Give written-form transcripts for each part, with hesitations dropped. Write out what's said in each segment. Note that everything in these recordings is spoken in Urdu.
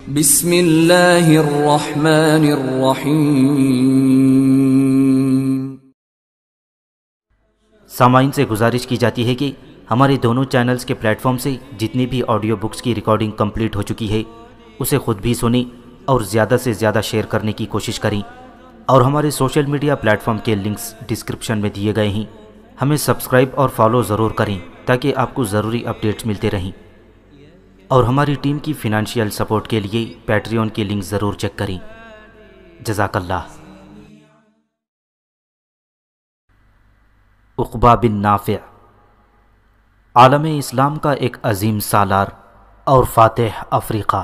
بسم اللہ الرحمن الرحیم۔ سامعین سے گزارش کی جاتی ہے کہ ہمارے دونوں چینلز کے پلیٹ فارم سے جتنی بھی آڈیو بکس کی ریکارڈنگ کمپلیٹ ہو چکی ہے اسے خود بھی سنیں اور زیادہ سے زیادہ شیئر کرنے کی کوشش کریں، اور ہمارے سوشل میڈیا پلیٹ فارم کے لنکس ڈسکرپشن میں دیے گئے ہیں، ہمیں سبسکرائب اور فالو ضرور کریں تاکہ آپ کو ضروری اپڈیٹس ملتے رہیں، اور ہماری ٹیم کی فنانشیل سپورٹ کے لیے پیٹریون کی لنک ضرور چیک کریں۔ جزاک اللہ۔ عقبہ بن نافع عالم اسلام کا ایک عظیم سالار اور فاتح افریقہ۔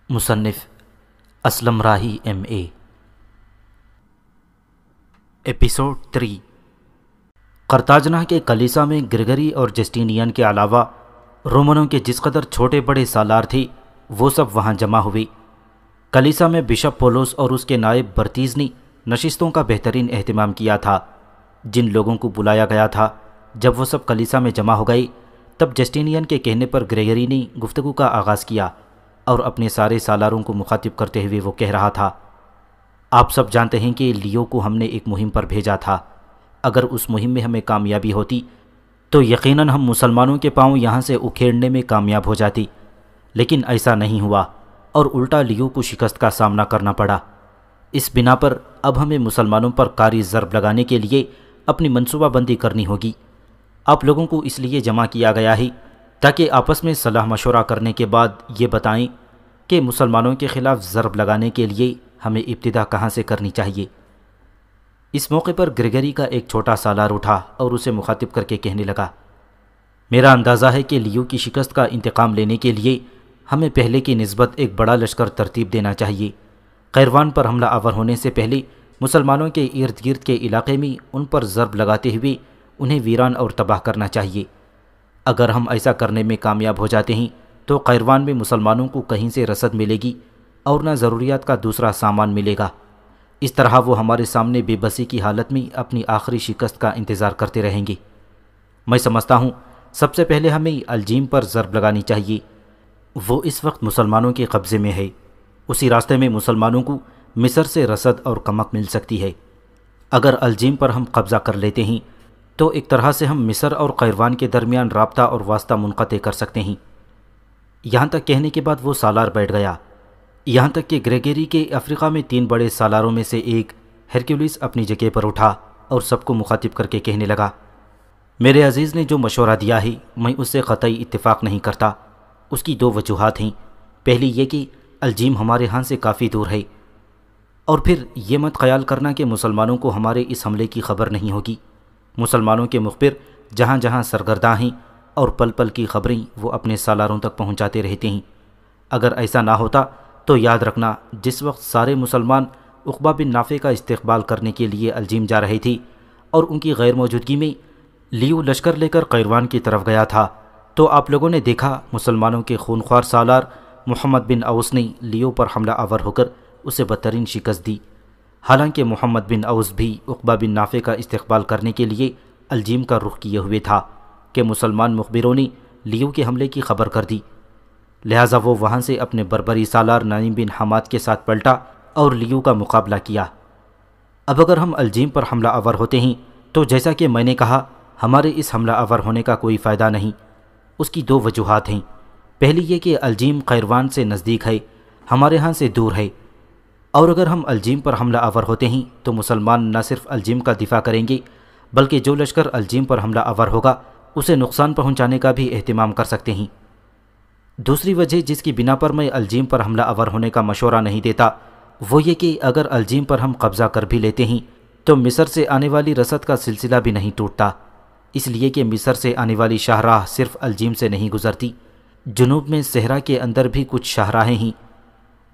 مصنف اسلم راہی MA۔ ایپیسوڈ 3۔ قرطاجنہ کے کلیسا میں گریگری اور جسٹینین کے علاوہ رومنوں کے جس قدر چھوٹے بڑے سالار تھے وہ سب وہاں جمع ہوئے۔ کلیسا میں بشپ پولس اور اس کے نائب برتیز نے نشستوں کا بہترین اہتمام کیا تھا۔ جن لوگوں کو بلایا گیا تھا جب وہ سب کلیسا میں جمع ہو گئے تب جسٹینین کے کہنے پر گریگری نے گفتگو کا آغاز کیا اور اپنے سارے سالاروں کو مخاطب کرتے ہوئے وہ کہہ رہا تھا، آپ سب جانتے ہیں کہ لیو کو ہم نے ایک مہم پر بھیجا تھا۔ اگر اس مہم میں ہمیں کامیابی ہوتی تو یقیناً ہم مسلمانوں کے پاؤں یہاں سے اکھیڑنے میں کامیاب ہو جاتی، لیکن ایسا نہیں ہوا اور الٹا لیو کو شکست کا سامنا کرنا پڑا۔ اس بنا پر اب ہمیں مسلمانوں پر کاری ضرب لگانے کے لیے اپنی منصوبہ بندی کرنی ہوگی۔ آپ لوگوں کو اس لیے جمع کیا گیا ہے تاکہ آپس میں صلاح مشورہ کرنے کے بعد یہ بتائیں کہ مسلمانوں کے خلاف ضرب لگانے کے لیے ہمیں ابتدا کہاں سے کرنی چاہیے۔ اس موقع پر گریگری کا ایک چھوٹا سالار اٹھا اور اسے مخاطب کر کے کہنے لگا، میرا اندازہ ہے کہ لیو کی شکست کا انتقام لینے کے لیے ہمیں پہلے کی نسبت ایک بڑا لشکر ترتیب دینا چاہیے۔ قیروان پر حملہ آور ہونے سے پہلے مسلمانوں کے ارد گرد کے علاقے میں ان پر ضرب لگاتے ہوئے انہیں ویران اور تباہ کرنا چاہیے۔ اگر ہم ایسا کرنے میں کامیاب ہو جاتے ہیں تو قیروان میں مسلمانوں کو کہیں سے رسد ملے گی اور نہ ضروریات کا دوسرا سامان ملے گا۔ اس طرح وہ ہمارے سامنے بے بسی کی حالت میں اپنی آخری شکست کا انتظار کرتے رہیں گے۔ میں سمجھتا ہوں سب سے پہلے ہمیں الجیم پر ضرب لگانی چاہیے، وہ اس وقت مسلمانوں کے قبضے میں ہے۔ اسی راستے میں مسلمانوں کو مصر سے رسد اور کمک مل سکتی ہے۔ اگر الجیم پر ہم قبضہ کر لیتے ہیں تو ایک طرح سے ہم مصر اور قیروان کے درمیان رابطہ اور واسطہ منقطع کر سکتے ہیں۔ یہاں تک کہنے کے بعد وہ سالار بیٹھ گیا، یہاں تک کہ گریگری کے افریقہ میں 3 بڑے سالاروں میں سے ایک ہرکیولس اپنی جگہ پر اٹھا اور سب کو مخاطب کر کے کہنے لگا، میرے عزیز نے جو مشورہ دیا ہے میں اس سے قطعی اتفاق نہیں کرتا۔ اس کی 2 وجوہات ہیں۔ پہلی یہ کہ الجیم ہمارے ہاں سے کافی دور ہے، اور پھر یہ مت خیال کرنا کہ مسلمانوں کو ہمارے اس حملے کی خبر نہیں ہوگی۔ مسلمانوں کے مخبر جہاں جہاں سرگرداں ہیں اور پل پل کی خبریں وہ اپنے سالاروں تک پہنچاتے رہتے ہیں۔ اگر ایسا نہ ہوتا تو یاد رکھنا جس وقت سارے مسلمان عقبہ بن نافع کا استقبال کرنے کے لیے الجیم جا رہے تھے اور ان کی غیر موجودگی میں لیو لشکر لے کر قیروان کی طرف گیا تھا، تو آپ لوگوں نے دیکھا مسلمانوں کے خونخوار سالار محمد بن اوس نے لیو پر حملہ آور ہو کر اسے بدترین شکست دی۔ حالانکہ محمد بن اوس بھی عقبہ بن نافع کا استقبال کرنے کے لیے الجیم کا رخ کیے ہوئے تھا کہ مسلمان مخبروں نے لیو کے حملے کی خبر کر دی، لہٰذا وہ وہاں سے اپنے بربری سالار نعیم بن حماد کے ساتھ پلٹا اور لیو کا مقابلہ کیا۔ اب اگر ہم الجیم پر حملہ آور ہوتے ہیں تو جیسا کہ میں نے کہا ہمارے اس حملہ آور ہونے کا کوئی فائدہ نہیں۔ اس کی 2 وجوہات ہیں۔ پہلی یہ کہ الجیم قیروان سے نزدیک ہے، ہمارے ہاں سے دور ہے، اور اگر ہم الجیم پر حملہ آور ہوتے ہیں تو مسلمان نہ صرف الجیم کا دفاع کریں گے بلکہ جو لشکر الجیم پر حملہ آور ہوگا اسے نقصان پہنچانے کا بھی اہتمام کر سکتے ہیں۔ دوسری وجہ جس کی بنا پر میں الجیم پر حملہ آور ہونے کا مشورہ نہیں دیتا وہ یہ کہ اگر الجیم پر ہم قبضہ کر بھی لیتے ہیں تو مصر سے آنے والی رسد کا سلسلہ بھی نہیں ٹوٹتا، اس لیے کہ مصر سے آنے والی شاہراہ صرف الجیم سے نہیں گزرتی، جنوب میں صحرا کے اندر بھی کچھ شاہراہیں ہیں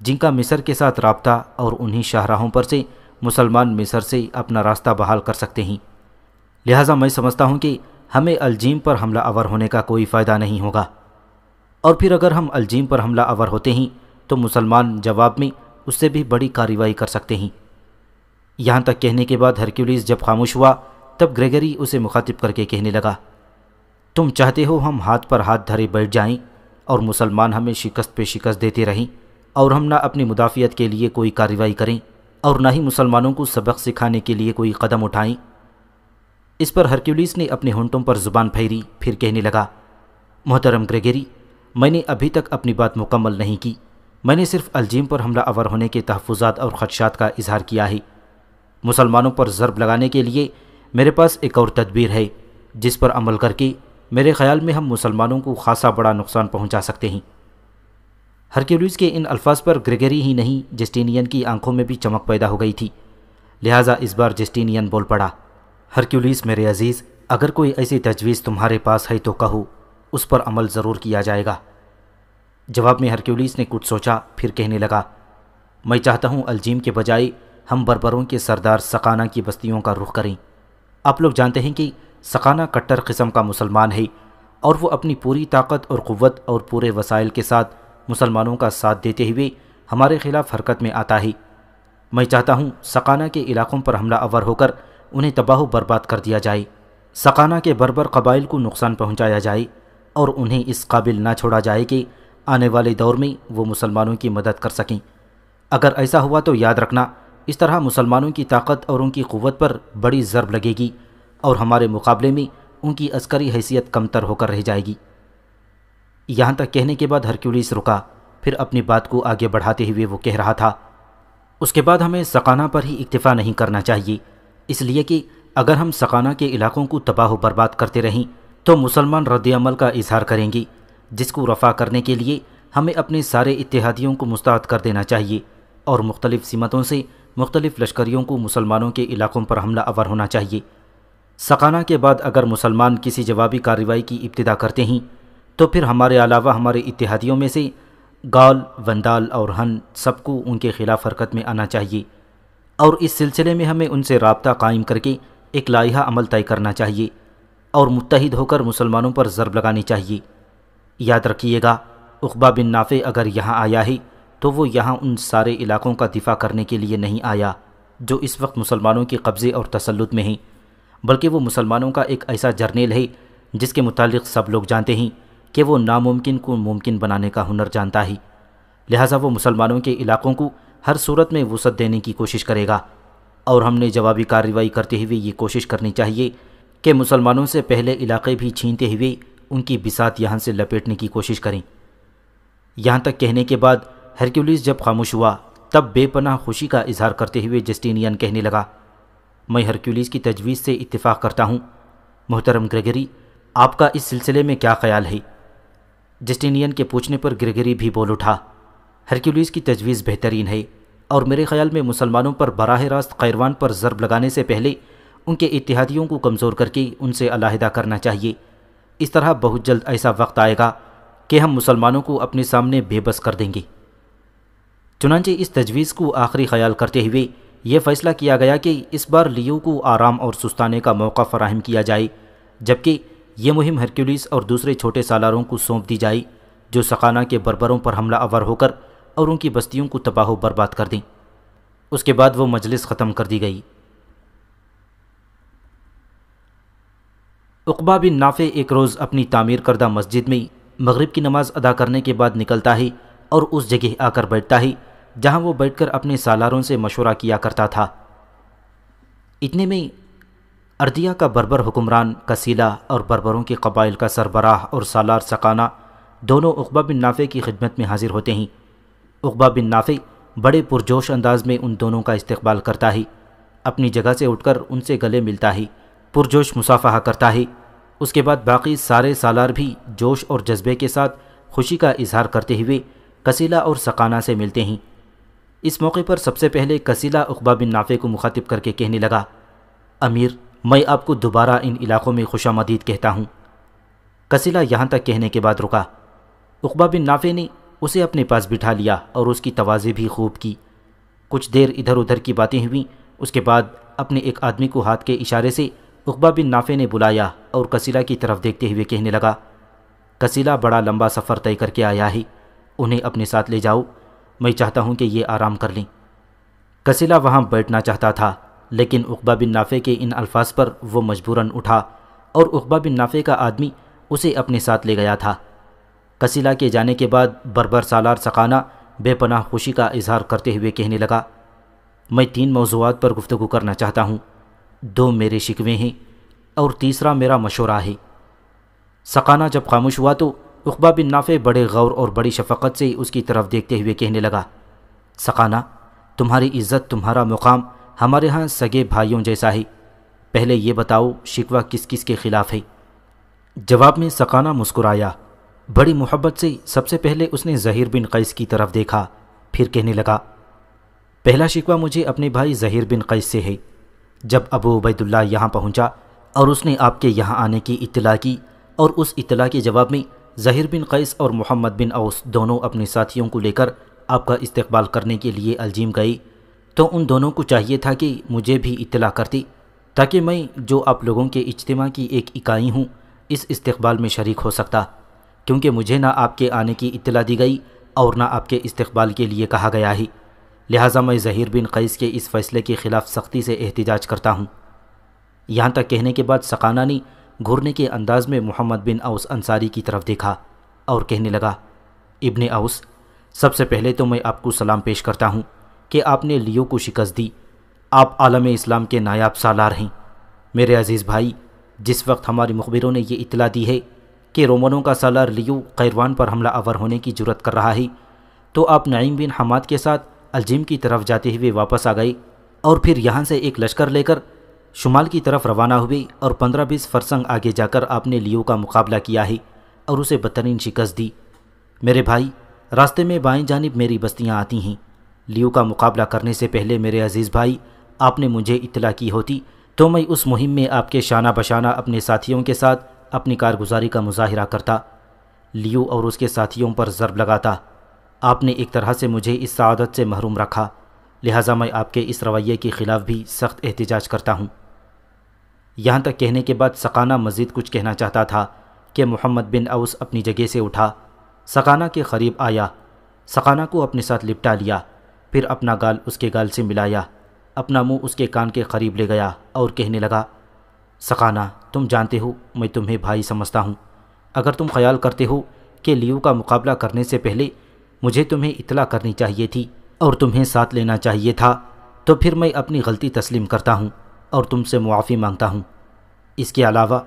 جن کا مصر کے ساتھ رابطہ، اور انہی شاہراہوں پر سے مسلمان مصر سے اپنا راستہ بحال کر سکتے ہیں۔ لہٰذا میں سمجھتا ہوں کہ ہمیں الجیم پر حملہ آور ہونے کا کوئی فائدہ نہیں ہوگا، اور پھر اگر ہم الجیم پر حملہ آور ہوتے ہیں تو مسلمان جواب میں اس سے بھی بڑی کارروائی کر سکتے ہیں۔ یہاں تک کہنے کے بعد ہرکیولس جب خاموش ہوا تب گریگری اسے مخاطب کر کے کہنے لگا، تم چاہتے ہو ہم ہاتھ پر ہاتھ دھرے بیٹھ جائیں اور مسلمان ہمیں شکست پہ شکست دیتے رہیں اور ہم نہ اپنی مدافعت کے لیے کوئی کارروائی کریں اور نہ ہی مسلمانوں کو سبق سکھانے کے لیے کوئی قدم اٹھائیں۔ اس پر ہرکیولیس نے اپنے ہونٹوں پر زبان پھیری، پھر کہنے لگا، محترم گریگری، میں نے ابھی تک اپنی بات مکمل نہیں کی۔ میں نے صرف الجیم پر حملہ آور ہونے کے تحفظات اور خدشات کا اظہار کیا ہے۔ مسلمانوں پر ضرب لگانے کے لیے میرے پاس ایک اور تدبیر ہے جس پر عمل کر کے میرے خیال میں ہم مسلمانوں کو خاصا بڑا نقصان پہنچا سکتے ہیں۔ ہرکیولیس کے ان الفاظ پر گریگری ہی نہیں جسٹینین کی آنکھوں میں بھی چمک پیدا ہو گئی تھی، لہٰذا اس بار جسٹینین بول پڑا، ہرکیولیس میرے عزیز، اگر کوئی ایسی تجویز تمہارے پاس ہے تو کہو، اس پر عمل ضرور کیا جائے گا۔ جواب میں ہرکیولیس نے کچھ سوچا، پھر کہنے لگا، میں چاہتا ہوں الجیم کے بجائے ہم بربروں کے سردار سقانہ کی بستیوں کا رخ کریں۔ آپ لوگ جانتے ہیں کہ سقانہ کٹر قسم کا مسلمان ہے اور وہ اپنی پوری طاقت اور قوت اور پورے وسائل کے ساتھ مسلمانوں کا ساتھ دیتے ہوئے ہمارے خلاف حرکت میں آتا ہے۔ میں چاہتا ہوں سقانہ کے علاقوں پر حملہ آور ہو کر انہیں تباہ و برباد کر دیا جائے، سقانہ کے بربر قبائل کو نقصان پہنچایا جائے اور انہیں اس قابل نہ چھوڑا جائے کہ آنے والے دور میں وہ مسلمانوں کی مدد کر سکیں۔ اگر ایسا ہوا تو یاد رکھنا، اس طرح مسلمانوں کی طاقت اور ان کی قوت پر بڑی ضرب لگے گی اور ہمارے مقابلے میں ان کی عسکری حیثیت کمتر ہو کر رہ جائے گی۔ یہاں تک کہنے کے بعد ہرکیولیس رکا، پھر اپنی بات کو آگے بڑھاتے ہوئے وہ کہہ رہا تھا، اس کے بعد ہمیں سقانہ پر ہی اکتفا نہیں کرنا چاہیے، اس لیے کہ اگر ہم سقانہ کے علاقوں کو تباہ و برباد کرتے رہیں تو مسلمان رد عمل کا اظہار کریں گے، جس کو رفع کرنے کے لیے ہمیں اپنے سارے اتحادیوں کو مستعد کر دینا چاہیے اور مختلف سمتوں سے مختلف لشکریوں کو مسلمانوں کے علاقوں پر حملہ آور ہونا چاہیے۔ سقانہ کے بعد اگر مسلمان کسی جوابی کارروائی کی ابتدا کرتے ہیں تو پھر ہمارے علاوہ ہمارے اتحادیوں میں سے گال، وندال اور ہن سب کو ان کے خلاف حرکت میں آنا چاہیے، اور اس سلسلے میں ہمیں ان سے رابطہ قائم کر کے ایک لائحہ عمل طے کرنا چاہیے اور متحد ہو کر مسلمانوں پر ضرب لگانی چاہیے۔ یاد رکھیے گا، عقبہ بن نافع اگر یہاں آیا ہے تو وہ یہاں ان سارے علاقوں کا دفاع کرنے کے لیے نہیں آیا جو اس وقت مسلمانوں کے قبضے اور تسلط میں ہیں، بلکہ وہ مسلمانوں کا ایک ایسا جرنیل ہے جس کے متعلق سب لوگ جانتے ہیں کہ وہ ناممکن کو ممکن بنانے کا ہنر جانتا ہے، لہٰذا وہ مسلمانوں کے علاقوں کو ہر صورت میں وسعت دینے کی کوشش کرے گا، اور ہم نے جوابی کارروائی کرتے ہوئے یہ کوشش کرنی چاہیے کہ مسلمانوں سے پہلے علاقے بھی چھینتے ہوئے ان کی بساط یہاں سے لپیٹنے کی کوشش کریں۔ یہاں تک کہنے کے بعد ہرکیولیس جب خاموش ہوا تب بے پناہ خوشی کا اظہار کرتے ہوئے جسٹینین کہنے لگا، میں ہرکیولیس کی تجویز سے اتفاق کرتا ہوں۔ محترم گریگری، آپ کا اس سلسلے میں کیا خیال ہے؟ جسٹینین کے پوچھنے پر گریگری بھی بول اٹھا، ہرکیولیس کی تجویز بہترین ہے، اور میرے خیال میں مسلمانوں پر براہ راست قیروان پر ضرب لگانے سے پہلے ان کے اتحادیوں کو کمزور کر کے ان سے علیحدہ کرنا چاہیے۔ اس طرح بہت جلد ایسا وقت آئے گا کہ ہم مسلمانوں کو اپنے سامنے بے بس کر دیں گے۔ چنانچہ اس تجویز کو آخری خیال کرتے ہوئے یہ فیصلہ کیا گیا کہ اس بار لیو کو آرام اور سستانے کا موقع فراہم کیا جائے، جبکہ یہ مہم ہرکیولیس اور دوسرے چھوٹے سالاروں کو سونپ دی جائے جو سقانہ کے بربروں پر حملہ آور ہو کر اور ان کی بستیوں کو تباہ و برباد کر دیں۔ اس کے بعد وہ مجلس ختم کر دی گئی۔ عقبہ بن نافع ایک روز اپنی تعمیر کردہ مسجد میں مغرب کی نماز ادا کرنے کے بعد نکلتا ہے اور اس جگہ آ کر بیٹھتا ہے جہاں وہ بیٹھ کر اپنے سالاروں سے مشورہ کیا کرتا تھا۔ اتنے میں اردیہ کا بربر حکمران کسیلا اور بربروں کے قبائل کا سربراہ اور سالار سقانہ دونوں عقبہ بن نافع کی خدمت میں حاضر ہوتے ہیں۔ عقبہ بن نافع بڑے پرجوش انداز میں ان دونوں کا استقبال کرتا ہے، اپنی جگہ سے اٹھ کر ان سے گلے ملتا ہے، پرجوش مصافحہ کرتا ہے۔ اس کے بعد باقی سارے سالار بھی جوش اور جذبے کے ساتھ خوشی کا اظہار کرتے ہوئے کسیلا اور سقانہ سے ملتے ہیں۔ اس موقع پر سب سے پہلے کسیلا عقبہ بن نافع کو مخاطب کر کے کہنے لگا، امیر، میں آپ کو دوبارہ ان علاقوں میں خوش آمدید کہتا ہوں۔ کسیلا یہاں تک کہنے کے بعد رکا۔ عقبہ بن نافع نے اسے اپنے پاس بٹھا لیا اور اس کی تواضع بھی خوب کی۔ کچھ دیر ادھر ادھر کی باتیں ہوئیں، اس کے بعد اپنے ایک آدمی کو ہاتھ کے اشارے سے عقبہ بن نافع نے بلایا اور کسیلا کی طرف دیکھتے ہوئے کہنے لگا، کسیلا بڑا لمبا سفر طے کر کے آیا ہے، انہیں اپنے ساتھ لے جاؤ، میں چاہتا ہوں کہ یہ آرام کر لیں۔ کسیلا وہاں بیٹھنا چاہتا تھا، لیکن عقبہ بن نافع کے ان الفاظ پر وہ مجبوراً اٹھا اور عقبہ بن نافع کا آدمی اسے اپنے ساتھ لے گیا تھا۔ کسیلا کے جانے کے بعد بربر سالار سقانہ بے پناہ خوشی کا اظہار کرتے ہوئے کہنے لگا، میں 3 موضوعات پر گفتگو کرنا چاہتا ہوں، 2 میرے شکوے ہیں اور تیسرا میرا مشورہ ہے۔ سقانہ جب خاموش ہوا تو عقبہ بن نافع بڑے غور اور بڑی شفقت سے اس کی طرف دیکھتے ہوئے کہنے لگا، سقانہ، تمہاری عزت، تمہارا مقام ہمارے ہاں سگے بھائیوں جیسا ہے، پہلے یہ بتاؤ شکوہ کس کس کے خلاف ہے؟ جواب میں سقانہ مسکرایا، بڑی محبت سے سب سے پہلے اس نے زہیر بن قیس کی طرف دیکھا، پھر کہنے لگا، پہلا شکوہ مجھے اپنے بھائی زہیر بن قیس سے ہے۔ جب ابو عبید اللہ یہاں پہنچا اور اس نے آپ کے یہاں آنے کی اطلاع کی اور اس اطلاع کے جواب میں زہیر بن قیس اور محمد بن اوس دونوں اپنے ساتھیوں کو لے کر آپ کا استقبال کرنے کے لیے الجیم گئے، تو ان دونوں کو چاہیے تھا کہ مجھے بھی اطلاع کرتی تاکہ میں جو آپ لوگوں کے اجتماع کی ایک اکائی ہوں اس استقبال میں شریک ہو سکتا، کیونکہ مجھے نہ آپ کے آنے کی اطلاع دی گئی اور نہ آپ کے استقبال کے لیے کہا گیا ہے، لہٰذا میں زہیر بن قیس کے اس فیصلے کے خلاف سختی سے احتجاج کرتا ہوں۔ یہاں تک کہنے کے بعد سقانہ نے گھورنے کے انداز میں محمد بن اوس انصاری کی طرف دیکھا اور کہنے لگا، ابن اوس، سب سے پہلے تو میں آپ کو سلام پیش کرتا ہوں کہ آپ نے لیو کو شکست دی، آپ عالم اسلام کے نایاب سالار ہیں۔ میرے عزیز بھائی، جس وقت ہمارے مخبروں نے یہ اطلاع دی ہے کہ رومنوں کا سالار لیو قیروان پر حملہ آور ہونے کی جرات کر رہا ہے، تو آپ نعیم بن حماد کے ساتھ الجیم کی طرف جاتے ہوئے واپس آ گئے اور پھر یہاں سے ایک لشکر لے کر شمال کی طرف روانہ ہوئے اور 15-20 فرسنگ آگے جا کر آپ نے لیو کا مقابلہ کیا ہے اور اسے بدترین شکست دی۔ میرے بھائی، راستے میں بائیں جانب میری بستیاں آتی ہیں، لیو کا مقابلہ کرنے سے پہلے میرے عزیز بھائی آپ نے مجھے اطلاع کی ہوتی تو میں اس مہم میں آپ کے شانہ بشانہ اپنے ساتھیوں کے ساتھ اپنی کارگزاری کا مظاہرہ کرتا، لیو اور اس کے ساتھیوں پر ضرب لگاتا۔ آپ نے ایک طرح سے مجھے اس سعادت سے محروم رکھا، لہٰذا میں آپ کے اس رویے کے خلاف بھی سخت احتجاج کرتا ہوں۔ یہاں تک کہنے کے بعد سقانہ مزید کچھ کہنا چاہتا تھا کہ محمد بن اوس اپنی جگہ سے اٹھا، سقانہ کے قریب آیا، سقانہ کو اپنے ساتھ لپٹا لیا، پھر اپنا گال اس کے گال سے ملایا، اپنا منہ اس کے کان کے قریب لے گیا اور کہنے لگا، سقانہ، تم جانتے ہو میں تمہیں بھائی سمجھتا ہوں، اگر تم خیال کرتے ہو کہ لیو کا مقابلہ کرنے سے پہلے مجھے تمہیں اطلاع کرنی چاہیے تھی اور تمہیں ساتھ لینا چاہیے تھا تو پھر میں اپنی غلطی تسلیم کرتا ہوں اور تم سے معافی مانگتا ہوں۔ اس کے علاوہ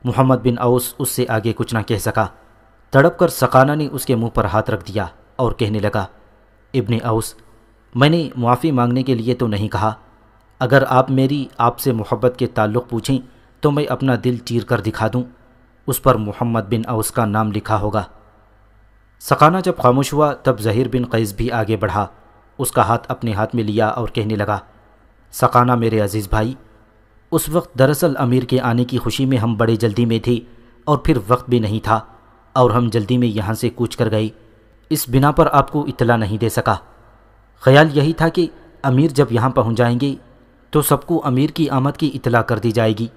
محمد بن اوس اس سے آگے کچھ نہ کہہ سکا، تڑپ کر سقانہ نے اس کے منہ پر ہاتھ رکھ دیا اور کہنے لگا، ابن اوس، میں نے معافی مانگنے کے لیے تو نہیں کہا، اگر آپ میری آپ سے محبت کے تعلق پوچھیں تو میں اپنا دل چیر کر دکھا دوں، اس پر محمد بن اوس کا نام لکھا ہوگا۔ سقانہ جب خاموش ہوا تب زہیر بن قیس بھی آگے بڑھا، اس کا ہاتھ اپنے ہاتھ میں لیا اور کہنے لگا، سقانہ میرے عزیز بھائی، اس وقت دراصل امیر کے آنے کی خوشی میں ہم بڑے جلدی میں تھے اور پھر وقت بھی نہیں تھا اور ہم جلدی میں یہاں سے کوچ کر گئے، اس بنا پر آپ کو اطلاع نہیں دے سکا۔ خیال یہی تھا کہ امیر جب یہاں پہنچ جائیں گے تو سب کو امیر کی آمد کی اطلاع کر دی جائے گی۔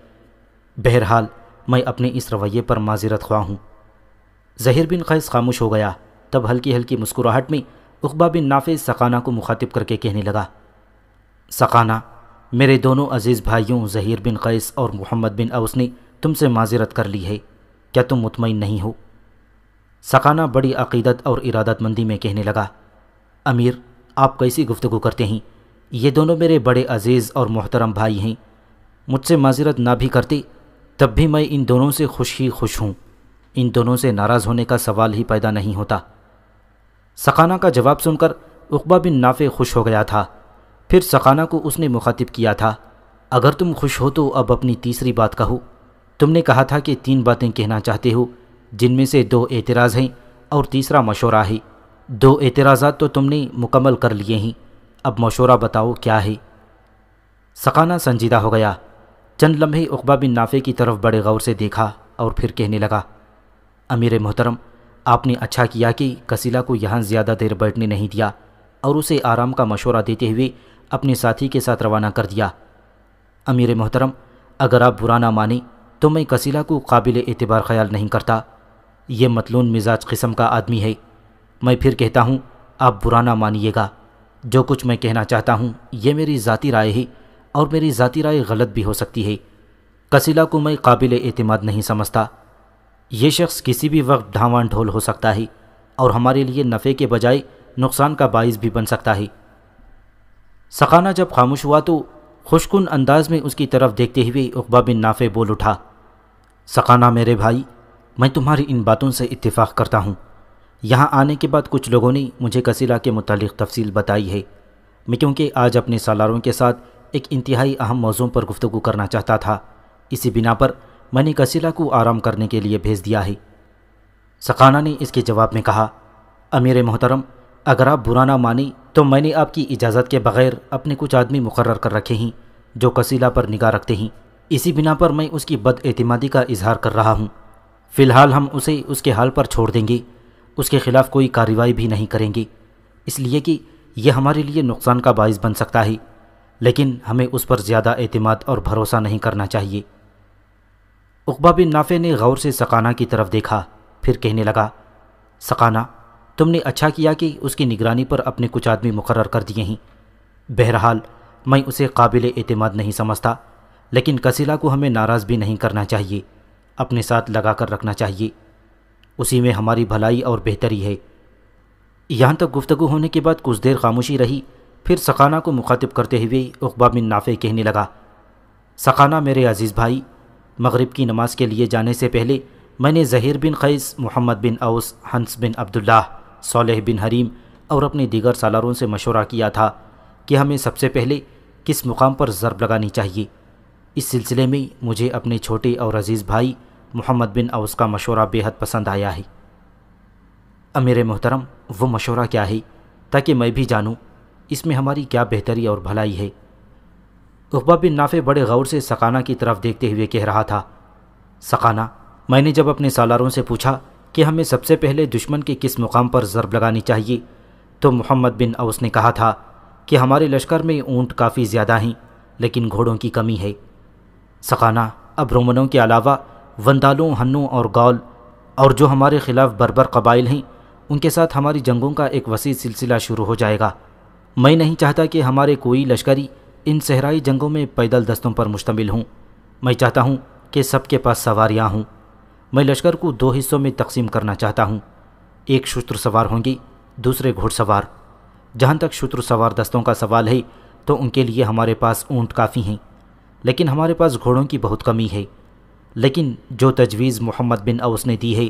بہرحال میں اپنے اس رویے پر معذرت خواہ ہوں۔ زہیر بن قیس خاموش ہو گیا، تب ہلکی ہلکی مسکراہٹ میں عقبہ بن نافع سقانہ کو مخاطب کر کے کہنے لگا، سقانہ، میرے دونوں عزیز بھائیوں زہیر بن قیس اور محمد بن اوس نے تم سے معذرت کر لی ہے، کیا تم مطمئن نہیں ہو؟ سقانہ بڑی عقیدت اور ارادت مندی میں کہنے لگا، امیر، آپ کیسی گفتگو کرتے ہیں؟ یہ دونوں میرے بڑے عزیز اور محترم بھائی ہیں، مجھ سے معذرت نہ بھی کرتے تب بھی میں ان دونوں سے خوش ہی خوش ہوں، ان دونوں سے ناراض ہونے کا سوال ہی پیدا نہیں ہوتا۔ سقانہ کا جواب سن کر عقبہ بن نافع خوش ہو گیا تھا، پھر سقانہ کو اس نے مخاطب کیا تھا، اگر تم خوش ہو تو اب اپنی تیسری بات کہو، تم نے کہا تھا کہ 3 باتیں کہنا چاہتے ہو، جن میں سے 2 اعتراض ہیں اور تیسرا مشورہ ہے۔ 2 اعتراضات تو تم نے مکمل کر لیے ہیں، اب مشورہ بتاؤ کیا ہے؟ سقانہ سنجیدہ ہو گیا، چند لمحے عقبہ بن نافع کی طرف بڑے غور سے دیکھا اور پھر کہنے لگا، امیر محترم، آپ نے اچھا کیا کہ کسیلا کو یہاں زیادہ دیر بیٹھنے نہیں دیا اور اسے آرام کا مشورہ دیتے ہوئے اپنے ساتھی کے ساتھ روانہ کر دیا۔ امیر محترم، اگر آپ برا نہ مانیں تو میں کسیلا کو قابل اعتبار خیال نہیں کرتا، یہ متلون مزاج قسم کا آدمی ہے۔ میں پھر کہتا ہوں، آپ برا نہ مانیے گا، جو کچھ میں کہنا چاہتا ہوں یہ میری ذاتی رائے ہے اور میری ذاتی رائے غلط بھی ہو سکتی ہے۔ کسیلا کو میں قابل اعتماد نہیں سمجھتا۔ یہ شخص کسی بھی وقت ڈھاواں ڈھول ہو سکتا ہے اور ہمارے لیے نفع کے بجائے نقصان کا باعث بھی بن سکتا ہے۔ سقانہ جب خاموش ہوا تو خوشکن انداز میں اس کی طرف دیکھتے ہوئے عقبہ بن نافع بول اٹھا، سقانہ میرے بھائی، میں تمہاری ان باتوں سے اتفاق کرتا ہوں۔ یہاں آنے کے بعد کچھ لوگوں نے مجھے کسیلہ کے متعلق تفصیل بتائی ہے۔ میں کیونکہ آج اپنے سالاروں کے ساتھ ایک انتہائی اہم موضوع پر گفتگو کرنا چاہتا تھا، اسی بنا پر میں نے کسیلہ کو آرام کرنے کے لیے بھیج دیا ہے۔ سقانہ نے اس کے جواب میں کہا، امیر محترم، اگر آپ برا نہ مانیں تو میں نے آپ کی اجازت کے بغیر اپنے کچھ آدمی مقرر کر رکھے ہیں جو کسیلہ پر نگاہ رکھتے ہیں، اسی بنا پر میں اس کی بد اعتمادی کا اظہار کر رہا ہوں۔ فی الحال ہم اسے اس کے حال پر چھوڑ دیں گے، اس کے خلاف کوئی کارروائی بھی نہیں کریں گے، اس لیے کہ یہ ہمارے لیے نقصان کا باعث بن سکتا ہے، لیکن ہمیں اس پر زیادہ اعتماد اور بھروسہ نہیں کرنا چاہیے۔ عقبہ بن نافع نے غور سے سقانہ کی طرف دیکھا، پھر کہنے لگا، سقانہ، تم نے اچھا کیا کہ اس کی نگرانی پر اپنے کچھ آدمی مقرر کر دیے ہیں۔ بہرحال میں اسے قابل اعتماد نہیں سمجھتا، لیکن کسیلہ کو ہمیں ناراض بھی نہیں کرنا چاہیے، اپنے ساتھ لگا کر رکھنا چاہیے، اسی میں ہماری بھلائی اور بہتری ہے۔ یہاں تک گفتگو ہونے کے بعد کچھ دیر خاموشی رہی، پھر سقانہ کو مخاطب کرتے ہوئے عقبہ بن نافع کہنے لگا، سقانہ میرے عزیز بھائی، مغرب کی نماز کے لیے جانے سے پہلے میں نے زہیر بن قیس، محمد بن اوس، حنس بن عبداللہ، صالح بن حریم اور اپنے دیگر سالاروں سے مشورہ کیا تھا کہ ہمیں سب سے پہلے کس مقام پر ضرب لگانی چاہیے۔ اس سلسلے میں مجھے اپنے چھوٹے اور عزیز بھائی محمد بن اوس کا مشورہ بے حد پسند آیا ہے۔ امیر محترم، وہ مشورہ کیا ہے تاکہ میں بھی جانوں اس میں ہماری کیا بہتری اور بھلائی ہے؟ عقبہ بن نافع بڑے غور سے سقانہ کی طرف دیکھتے ہوئے کہہ رہا تھا، سقانہ، میں نے جب اپنے سالاروں سے پوچھا کہ ہمیں سب سے پہلے دشمن کے کس مقام پر ضرب لگانی چاہیے تو محمد بن اوس نے کہا تھا کہ ہمارے لشکر میں اونٹ کافی زیادہ ہیں لیکن گھوڑوں کی کمی ہے۔ سقانہ، اب رومنوں کے علاوہ وندالوں، ہنوں اور گول اور جو ہمارے خلاف بربر قبائل ہیں، ان کے ساتھ ہماری جنگوں کا ایک وسیع سلسلہ شروع ہو جائے گا۔ میں نہیں چاہتا کہ ہمارے کوئی لشکری ان صحرائی جنگوں میں پیدل دستوں پر مشتمل ہوں، میں چاہتا ہوں کہ سب کے پاس سواریاں ہوں۔ میں لشکر کو 2 حصوں میں تقسیم کرنا چاہتا ہوں، ایک شتر سوار ہوں گے، دوسرے گھوڑ سوار۔ جہاں تک شتر سوار دستوں کا سوال ہے تو ان کے لیے ہمارے پاس اونٹ کافی ہیں، لیکن ہمارے پاس گھوڑوں کی بہت کمی ہے۔ لیکن جو تجویز محمد بن اوس نے دی ہے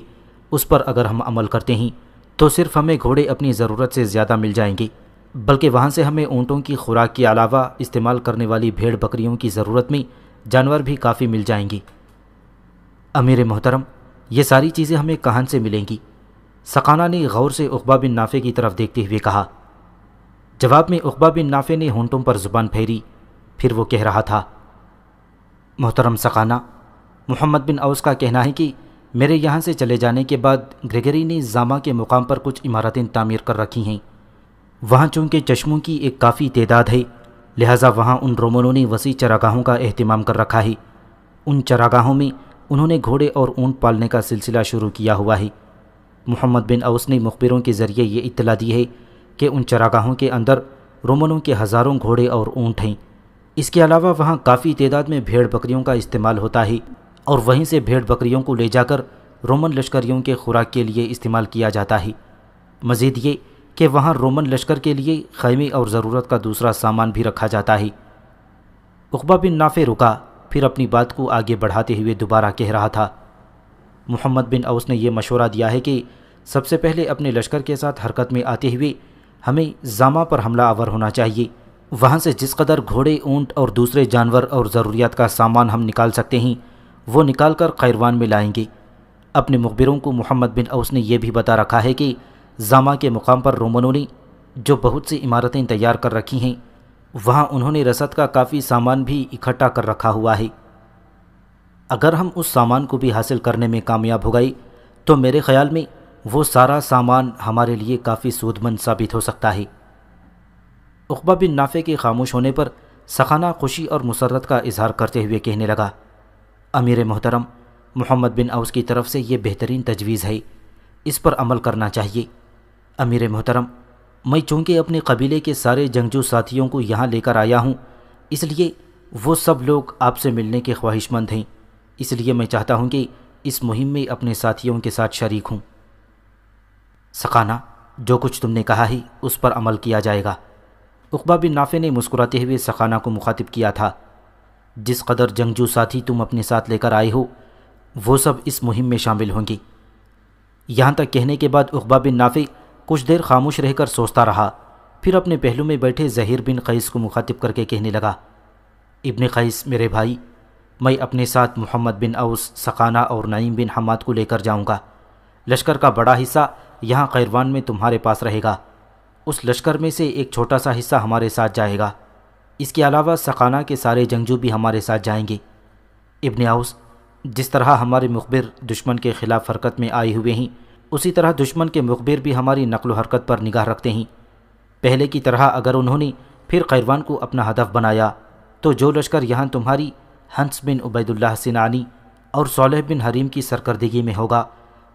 اس پر اگر ہم عمل کرتے ہیں تو صرف ہمیں گھوڑے اپنی ضرورت سے زیادہ مل جائیں گے، بلکہ وہاں سے ہمیں اونٹوں کی خوراک کے علاوہ استعمال کرنے والی بھیڑ بکریوں کی ضرورت میں جانور بھی کافی مل جائیں گے۔ امیر محترم، یہ ساری چیزیں ہمیں کہاں سے ملیں گی؟ سقانہ نے غور سے عقبہ بن نافع کی طرف دیکھتے ہوئے کہا۔ جواب میں عقبہ بن نافع نے ہونٹوں پر زبان پھیری، پھر وہ کہہ رہا تھا، محترم سقانہ، محمد بن اوس کا کہنا ہے کہ میرے یہاں سے چلے جانے کے بعد گریگری نے زامہ کے مقام پر کچھ عمارتیں تعمیر کر رکھی ہیں۔ وہاں چونکہ چشموں کی ایک کافی تعداد ہے، لہٰذا وہاں ان رومنوں نے وسیع چراگاہوں کا اہتمام کر رکھا ہے۔ ان چراگاہوں میں انہوں نے گھوڑے اور اونٹ پالنے کا سلسلہ شروع کیا ہوا ہے۔ محمد بن اوس نے مخبروں کے ذریعے یہ اطلاع دی ہے کہ ان چراگاہوں کے اندر رومنوں کے ہزاروں گھوڑے اور اونٹ ہیں۔ اس کے علاوہ وہاں کافی تعداد میں بھیڑ بکریوں کا استعمال ہوتا ہے اور وہیں سے بھیڑ بکریوں کو لے جا کر رومن لشکریوں کے خوراک کے لیے استعمال کیا جاتا ہے۔ مزید یہ کہ وہاں رومن لشکر کے لیے خیمے اور ضرورت کا دوسرا سامان بھی رکھا جاتا ہے۔ عقبہ بن نافع رکا، پھر اپنی بات کو آگے بڑھاتے ہوئے دوبارہ کہہ رہا تھا، محمد بن اوس نے یہ مشورہ دیا ہے کہ سب سے پہلے اپنے لشکر کے ساتھ حرکت میں آتے ہوئے ہمیں زامہ پر حملہ آور ہونا چاہیے۔ وہاں سے جس قدر گھوڑے، اونٹ اور دوسرے جانور اور ضروریات کا سامان ہم نکال سکتے ہیں وہ نکال کر قیروان میں لائیں گے۔ اپنے مخبروں کو محمد بن اوس نے یہ بھی بتا رکھا ہے کہ زامہ کے مقام پر رومنوں نے جو بہت سی عمارتیں تیار کر رکھی ہیں، وہاں انہوں نے رسد کا کافی سامان بھی اکٹھا کر رکھا ہوا ہے۔ اگر ہم اس سامان کو بھی حاصل کرنے میں کامیاب ہو گئے تو میرے خیال میں وہ سارا سامان ہمارے لیے کافی سود مند ثابت ہو سکتا ہے۔ عقبہ بن نافع کے خاموش ہونے پر سقانہ خوشی اور مسرت کا اظہار کرتے ہوئے کہنے لگا، امیر محترم، محمد بن اوس کی طرف سے یہ بہترین تجویز ہے، اس پر عمل کرنا چاہیے۔ امیر محترم، میں چونکہ اپنے قبیلے کے سارے جنگجو ساتھیوں کو یہاں لے کر آیا ہوں، اس لیے وہ سب لوگ آپ سے ملنے کے خواہش مند ہیں، اس لیے میں چاہتا ہوں کہ اس مہم میں اپنے ساتھیوں کے ساتھ شریک ہوں۔ سقانہ، جو کچھ تم نے کہا ہے اس پر عمل کیا جائے گا۔ عقبہ بن نافع نے مسکراتے ہوئے سقانہ کو مخاطب کیا تھا۔ جس قدر جنگجو ساتھی تم اپنے ساتھ لے کر آئے ہو وہ سب اس مہم میں شامل ہوں گے۔ یہاں تک کہنے کے بعد عقبہ بن نافع کچھ دیر خاموش رہ کر سوچتا رہا، پھر اپنے پہلو میں بیٹھے زہیر بن قیس کو مخاطب کر کے کہنے لگا، ابن قیس میرے بھائی، میں اپنے ساتھ محمد بن اوس، سقانہ اور نعیم بن حماد کو لے کر جاؤں گا۔ لشکر کا بڑا حصہ یہاں قیروان میں تمہارے پاس رہے گا، اس لشکر میں سے ایک چھوٹا سا حصہ ہمارے ساتھ جائے گا۔ اس کے علاوہ سقانہ کے سارے جنگجو بھی ہمارے ساتھ جائیں گے۔ ابن اوس، جس طرح ہمارے مخبر دشمن کے خلاف حرکت میں آئے ہوئے ہیں، اسی طرح دشمن کے مخبر بھی ہماری نقل و حرکت پر نگاہ رکھتے ہیں۔ پہلے کی طرح اگر انہوں نے پھر قیروان کو اپنا ہدف بنایا تو جو لشکر یہاں تمہاری حنس بن عبید اللہ سنانی اور صالح بن حریم کی سرکردگی میں ہوگا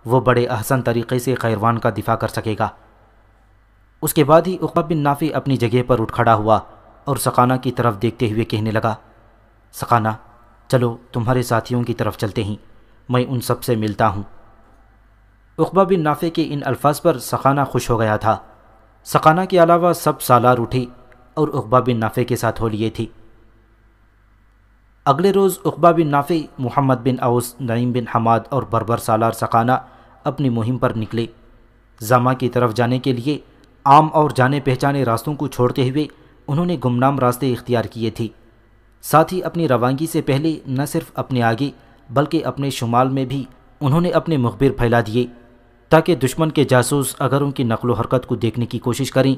وہ بڑے احسن طریقے سے قیروان کا دفاع کر سکے گا۔ اس کے بعد ہی عقبہ بن نافع اپنی جگہ پر اٹھ کھڑا ہوا اور سقانہ کی طرف دیکھتے ہوئے کہنے لگا، سقانہ چلو تمہارے ساتھیوں کی طرف چلتے ہیں، میں ان سب سے ملتا ہوں۔ عقبہ بن نافع کے ان الفاظ پر سقانہ خوش ہو گیا تھا۔ سقانہ کے علاوہ سب سالار اٹھے اور عقبہ بن نافع کے ساتھ ہو لیے تھے۔ اگلے روز عقبہ بن نافع، محمد بن اوس، نعیم بن حماد اور بربر سالار سقانہ اپنی مہم پر نکلے۔ زامہ کی طرف جانے کے لیے عام اور جانے پہچانے راستوں کو چھوڑتے ہوئے انہوں نے گمنام راستے اختیار کیے تھے۔ ساتھ ہی اپنی روانگی سے پہلے نہ صرف اپنے آگے بلکہ اپنے شمال میں بھی انہوں نے اپنے مخبر پھیلا دیے تاکہ دشمن کے جاسوس اگر ان کی نقل و حرکت کو دیکھنے کی کوشش کریں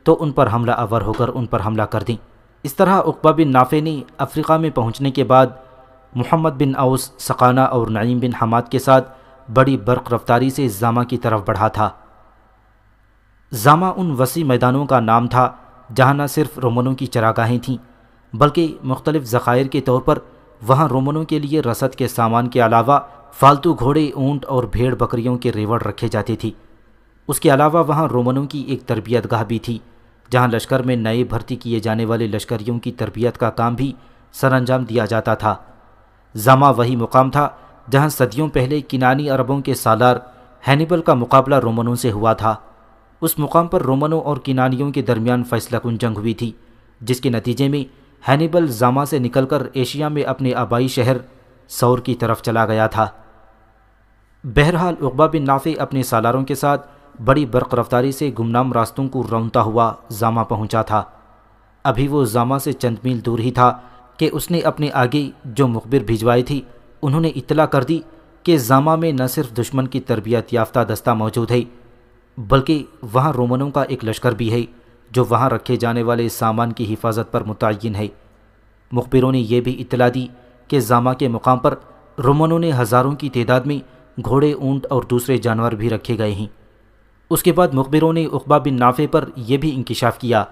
تو ان پر حملہ آور ہو کر ان پر حملہ کر دیں۔ اس طرح عقبہ بن نافع نے افریقہ میں پہنچنے کے بعد محمد بن اوس، سقانہ اور نعیم بن حماد کے ساتھ بڑی برق رفتاری سے زامہ کی طرف بڑھا تھا۔ زامہ ان وسیع میدانوں کا نام تھا جہاں نہ صرف رومنوں کی چراگاہیں تھیں بلکہ مختلف ذخائر کے طور پر وہاں رومنوں کے لیے رسد کے سامان کے علاوہ فالتو گھوڑے، اونٹ اور بھیڑ بکریوں کے ریوڑ رکھے جاتے تھے۔ اس کے علاوہ وہاں رومنوں کی ایک تربیت گاہ بھی تھی جہاں لشکر میں نئے بھرتی کیے جانے والے لشکریوں کی تربیت کا کام بھی سر انجام دیا جاتا تھا۔ زامہ وہی مقام تھا جہاں صدیوں پہلے کنانی عربوں کے سالار ہینیبل کا مقابلہ رومنوں سے ہوا تھا۔ اس مقام پر رومنوں اور کنانیوں کے درمیان فیصلہ کن جنگ ہوئی تھی جس کے نتیجے میں ہینیبل زامہ سے نکل کر ایشیا میں اپنے آبائی شہر سور کی طرف چلا گیا تھا۔ بہرحال عقبہ بن نافع اپنے سالاروں کے ساتھ بڑی برق رفتاری سے گمنام راستوں کو رونتا ہوا زامہ پہنچا تھا۔ ابھی وہ زامہ سے چند میل دور ہی تھا کہ اس نے اپنے آگے جو مخبر بھیجوائے تھی انہوں نے اطلاع کر دی کہ زامہ میں نہ صرف دشمن کی تربیت یافتہ دستہ موجود ہے بلکہ وہاں رومنوں کا ایک لشکر بھی ہے جو وہاں رکھے جانے والے سامان کی حفاظت پر متعین ہے۔ مخبروں نے یہ بھی اطلاع دی کہ زامہ کے مقام پر رومنوں نے ہزاروں کی تعداد میں گھوڑے، اونٹ اور دوسرے جانور بھی رکھے گئے ہیں۔ اس کے بعد مخبروں نے عقبہ بن نافع پر یہ بھی انکشاف کیا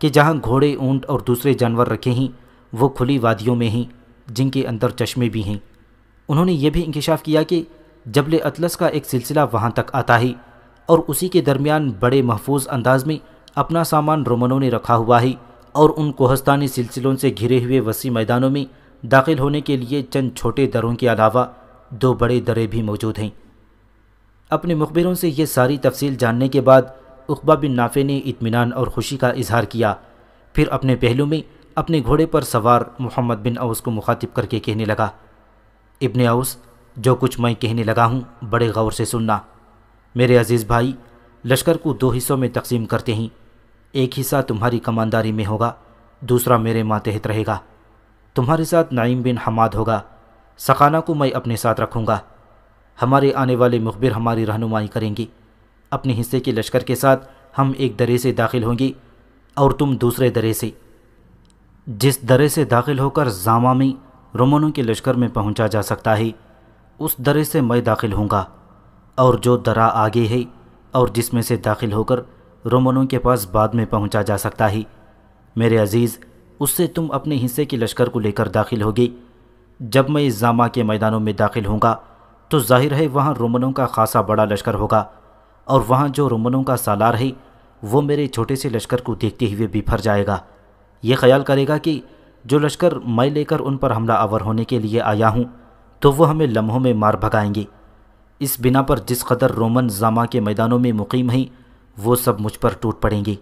کہ جہاں گھوڑے، اونٹ اور دوسرے جانور رکھے ہیں وہ کھلی وادیوں میں ہیں جن کے اندر چشمے بھی ہیں۔ انہوں نے یہ بھی انکشاف کیا کہ جبل اطلس کا ایک سلسلہ وہاں تک آتا ہے اور اسی کے درمیان بڑے محفوظ انداز میں اپنا سامان رومنوں نے رکھا ہوا ہے اور ان کوہستانی سلسلوں سے گھرے ہوئے وسیع میدانوں میں داخل ہونے کے لیے چند چھوٹے دروں کے علاوہ 2 بڑے درے بھی موجود ہیں۔ اپنے مخبروں سے یہ ساری تفصیل جاننے کے بعد عقبہ بن نافع نے اطمینان اور خوشی کا اظہار کیا، پھر اپنے پہلو میں اپنے گھوڑے پر سوار محمد بن اوس کو مخاطب کر کے کہنے لگا، ابن اوس، جو کچھ میں کہنے لگا ہوں بڑے غور سے سننا۔ میرے عزیز بھائی، لشکر کو 2 حصوں میں تقسیم کرتے ہیں، ایک حصہ تمہاری کمانداری میں ہوگا، دوسرا میرے ماتحت رہے گا۔ تمہارے ساتھ نعیم بن حماد ہوگا، سقانہ کو میں اپنے ساتھ رکھوں گا۔ ہمارے آنے والے مخبر ہماری رہنمائی کریں گے۔ اپنے حصے کے لشکر کے ساتھ ہم ایک درے سے داخل ہوں گے اور تم دوسرے درے سے۔ جس درے سے داخل ہو کر زامہ میں رومنوں کے لشکر میں پہنچا جا سکتا ہے اس درے سے میں داخل ہوں گا، اور جو درہ آگے ہے اور جس میں سے داخل ہو کر رومنوں کے پاس بعد میں پہنچا جا سکتا ہے، میرے عزیز، اس سے تم اپنے حصے کے لشکر کو لے کر داخل ہوگے۔ جب میں اس زامہ کے میدانوں میں داخل ہوں گا تو ظاہر ہے وہاں رومنوں کا خاصا بڑا لشکر ہوگا، اور وہاں جو رومنوں کا سالار ہے وہ میرے چھوٹے سے لشکر کو دیکھتے ہوئے بفر جائے گا، یہ خیال کرے گا کہ جو لشکر میں لے کر ان پر حملہ آور ہونے کے لیے آیا ہوں تو وہ ہمیں لمحوں میں مار بھگائیں گے۔ اس بنا پر جس قدر رومن زامہ کے میدانوں میں مقیم ہیں وہ سب مجھ پر ٹوٹ پڑیں گے۔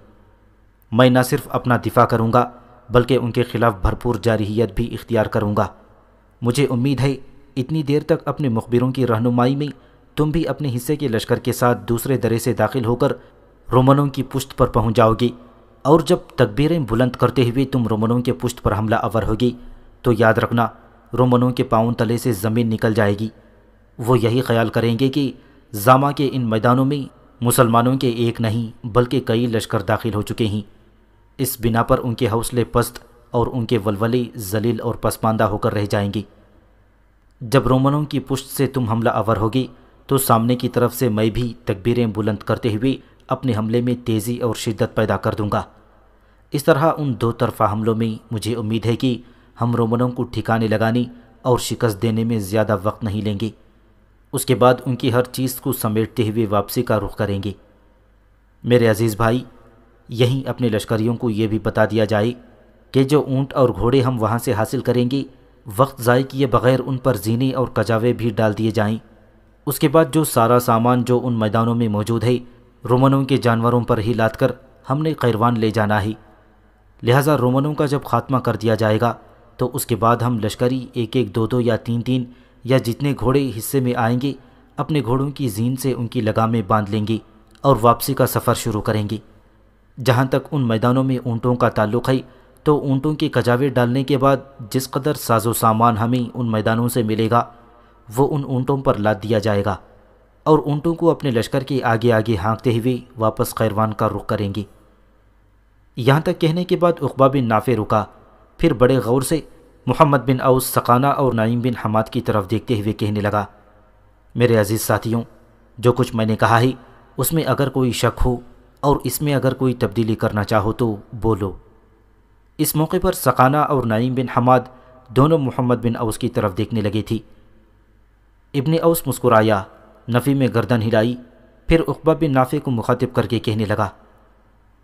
میں نہ صرف اپنا دفاع کروں گا بلکہ ان کے خلاف بھرپور جارحیت بھی اختیار کروں گا۔ مجھے امید ہے اتنی دیر تک اپنے مخبروں کی رہنمائی میں تم بھی اپنے حصے کے لشکر کے ساتھ دوسرے درے سے داخل ہو کر رومنوں کی پشت پر پہنچ جاؤ گے، اور جب تکبیریں بلند کرتے ہوئے تم رومنوں کے پشت پر حملہ آور ہوگی تو یاد رکھنا رومنوں کے پاؤں تلے سے زمین نکل جائے گی۔ وہ یہی خیال کریں گے کہ زامہ کے ان میدانوں میں مسلمانوں کے ایک نہیں بلکہ کئی لشکر داخل ہو چکے ہیں۔ اس بنا پر ان کے حوصلے پست اور ان کے ولولے ذلیل اور پسماندہ ہو کر رہ جائیں گے۔ جب رومنوں کی پشت سے تم حملہ آور ہوگی تو سامنے کی طرف سے میں بھی تکبیریں بلند کرتے ہوئے اپنے حملے میں تیزی اور شدت پیدا کر دوں گا۔ اس طرح ان دو طرفہ حملوں میں مجھے امید ہے کہ ہم رومنوں کو ٹھکانے لگانے اور شکست دینے میں زیادہ وقت نہیں لیں گے۔ اس کے بعد ان کی ہر چیز کو سمیٹتے ہوئے واپسی کا رخ کریں گے۔ میرے عزیز بھائی، یہیں اپنے لشکریوں کو یہ بھی بتا دیا جائے کہ جو اونٹ اور گھوڑے ہم وہاں سے حاصل کریں گے وقت ضائع کیے بغیر ان پر زینے اور کجاوے بھی ڈال دیے جائیں۔ اس کے بعد جو سارا سامان جو ان میدانوں میں موجود ہے رومنوں کے جانوروں پر ہی لاد کر ہم نے قیروان لے جانا ہے۔ لہٰذا رومنوں کا جب خاتمہ کر دیا جائے گا تو اس کے بعد ہم لشکری ایک ایک دو دو یا تین تین یا جتنے گھوڑے حصے میں آئیں گے اپنے گھوڑوں کی زین سے ان کی لگامیں باندھ لیں گے اور واپسی کا سفر شروع کریں گے۔ جہاں تک ان میدانوں میں اونٹوں کا تعلق ہے تو اونٹوں کے کجاوے ڈالنے کے بعد جس قدر ساز و سامان ہمیں ان میدانوں سے ملے گا وہ ان اونٹوں پر لاد دیا جائے گا اور اونٹوں کو اپنے لشکر کے آگے آگے ہانکتے ہوئے واپس قیروان کا رخ کریں گے۔ یہاں تک کہنے کے بعد عقبہ بن نافع رکا، پھر بڑے غور سے محمد بن اوس، سقانہ اور نعیم بن حماد کی طرف دیکھتے ہوئے کہنے لگا، میرے عزیز ساتھیوں، جو کچھ میں نے کہا ہے اس میں اگر کوئی شک ہو اور اس میں اگر کوئی تبدیلی کرنا چاہو تو بولو۔ اس موقع پر سقانہ اور نعیم بن حماد دونوں محمد بن اوس کی طرف دیکھنے لگے تھی۔ ابن اوس مسکرایا، نفی میں گردن ہلائی، پھر عقبہ بن نافع کو مخاطب کر کے کہنے لگا،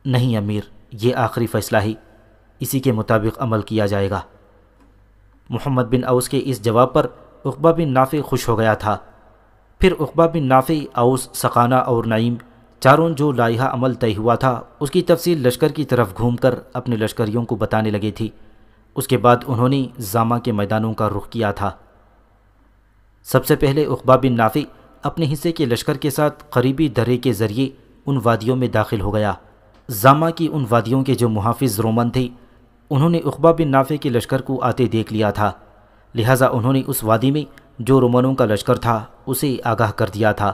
نہیں امیر، یہ آخری فیصلہ ہے، اسی کے مطابق عمل کیا جائے گا۔ محمد بن اوس کے اس جواب پر عقبہ بن نافع خوش ہو گیا تھا۔ پھر عقبہ بن نافع، اوس، سقانہ اور نعیم چاروں جو لائحہ عمل طے ہوا تھا اس کی تفصیل لشکر کی طرف گھوم کر اپنے لشکریوں کو بتانے لگے تھی۔ اس کے بعد انہوں نے زامہ کے میدانوں کا رخ کیا تھا۔ سب سے پہلے عقبہ بن نافع اپنے حصے کے لشکر کے ساتھ قریبی درے کے ذریعے ان وادیوں میں داخل ہو گیا۔ زامہ کی ان وادیوں کے جو محافظ رومن تھے انہوں نے عقبہ بن نافع کے لشکر کو آتے دیکھ لیا تھا، لہٰذا انہوں نے اس وادی میں جو رومنوں کا لشکر تھا اسے آگاہ کر دیا تھا۔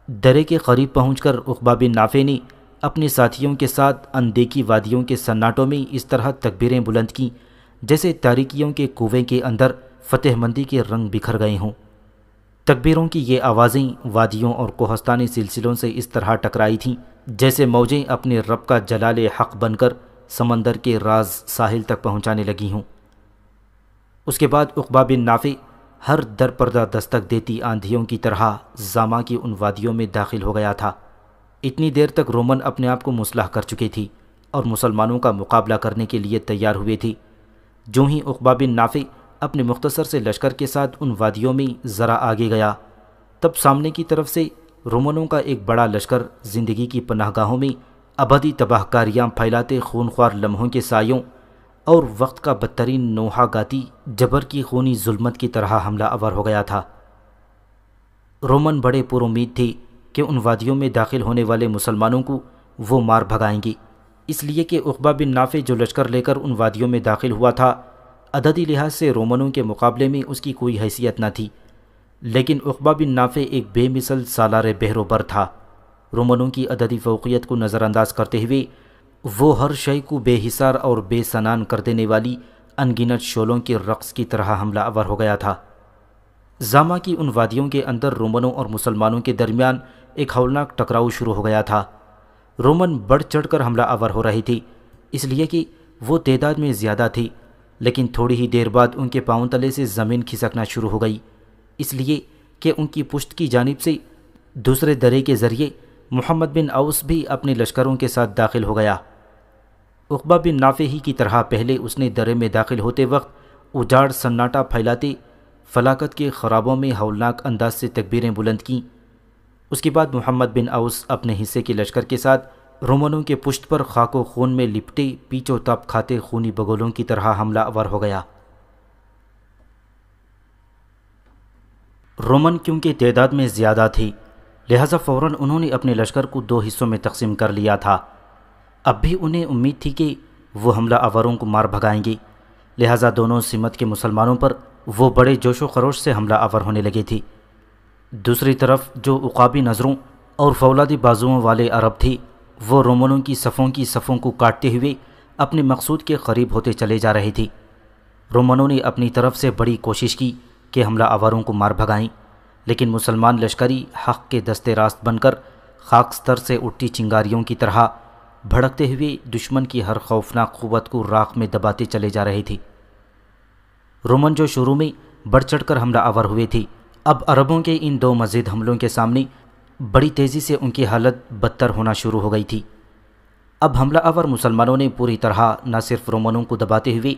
درے کے قریب پہنچ کر عقبہ بن نافع نے اپنے ساتھیوں کے ساتھ اندیکھی وادیوں کے سناٹوں میں اس طرح تکبیریں بلند کیں جیسے تاریکیوں کے کنویں کے اندر فتح مندی کے رنگ بکھر گئے ہوں۔ تکبیروں کی یہ آوازیں وادیوں اور کوہستانی سلسلوں سے اس طرح ٹکرائی تھیں جیسے موجیں اپنے رب کا جلال حق بن کر سمندر کے راز ساحل تک پہنچانے لگی ہوں۔ اس کے بعد عقبہ بن نافع ہر در پردہ دستک دیتی آندھیوں کی طرح زامہ کی ان وادیوں میں داخل ہو گیا تھا۔ اتنی دیر تک رومن اپنے آپ کو مسلح کر چکے تھی اور مسلمانوں کا مقابلہ کرنے کے لیے تیار ہوئے تھی۔ جو ہی عقبہ بن نافع اپنے مختصر سے لشکر کے ساتھ ان وادیوں میں ذرا آگے گیا، تب سامنے کی طرف سے رومنوں کا ایک بڑا لشکر زندگی کی پناہ گاہوں میں ابدی تباہ کاریاں پھیلاتے خونخوار لمحوں کے سایوں اور وقت کا بدترین نوحہ گاتی جبر کی خونی ظلمت کی طرح حملہ آور ہو گیا تھا۔ رومن بڑے پر امید تھے کہ ان وادیوں میں داخل ہونے والے مسلمانوں کو وہ مار بھگائیں گے، اس لیے کہ عقبہ بن نافع جو لشکر لے کر ان وادیوں میں داخل ہوا تھا عددی لحاظ سے رومنوں کے مقابلے میں اس کی کوئی حیثیت نہ تھی، لیکن عقبہ بن نافع ایک بے مثل سالار بحر و بر تھا۔ رومنوں کی عددی فوقیت کو نظر انداز کرتے ہوئے وہ ہر شے کو بے حصار اور بے سنان کر دینے والی انگنت شعلوں کے رقص کی طرح حملہ آور ہو گیا تھا۔ زامہ کی ان وادیوں کے اندر رومنوں اور مسلمانوں کے درمیان ایک ہولناک ٹکراؤ شروع ہو گیا تھا۔ رومن بڑھ چڑھ کر حملہ آور ہو رہے تھے، اس لیے کہ وہ تعداد میں زیادہ تھی، لیکن تھوڑی ہی دیر بعد ان کے پاؤں تلے سے زمین کھسکنا شروع ہو گئی، اس لیے کہ ان کی پشت کی جانب سے دوسرے درے کے ذریعے محمد بن اوس بھی اپنے لشکروں کے ساتھ داخل ہو گیا۔ عقبہ بن نافع ہی کی طرح پہلے اس نے درے میں داخل ہوتے وقت اجاڑ سناٹا پھیلاتے فلاکت کے خرابوں میں ہولناک انداز سے تکبیریں بلند کیں۔ اس کے بعد محمد بن اوس اپنے حصے کے لشکر کے ساتھ رومنوں کے پشت پر خاک و خون میں لپٹے پیچ و تاب کھاتے خونی بگولوں کی طرح حملہ آور ہو گیا۔ رومن کیونکہ تعداد میں زیادہ تھی، لہذا فوراً انہوں نے اپنے لشکر کو 2 حصوں میں تقسیم کر لیا تھا۔ اب بھی انہیں امید تھی کہ وہ حملہ آوروں کو مار بھگائیں گے، لہذا دونوں سمت کے مسلمانوں پر وہ بڑے جوش و خروش سے حملہ آور ہونے لگے تھے۔ دوسری طرف جو عقابی نظروں اور فولادی بازوؤں والے عرب تھے، وہ رومنوں کی صفوں کو کاٹتے ہوئے اپنے مقصود کے قریب ہوتے چلے جا رہے تھے۔ رومنوں نے اپنی طرف سے بڑی کوشش کی کہ حملہ آوروں کو مار بھگائیں، لیکن مسلمان لشکری حق کے دستے راست بن کر خاکستر سے اٹھتی چنگاریوں کی طرح بھڑکتے ہوئے دشمن کی ہر خوفناک قوت کو راکھ میں دباتے چلے جا رہے تھے۔ رومن جو شروع میں بڑھ چڑھ کر حملہ آور ہوئے تھے، اب عربوں کے ان 2 مزید حملوں کے سامنے بڑی تیزی سے ان کی حالت بدتر ہونا شروع ہو گئی تھی۔ اب حملہ آور مسلمانوں نے پوری طرح نہ صرف رومنوں کو دباتے ہوئے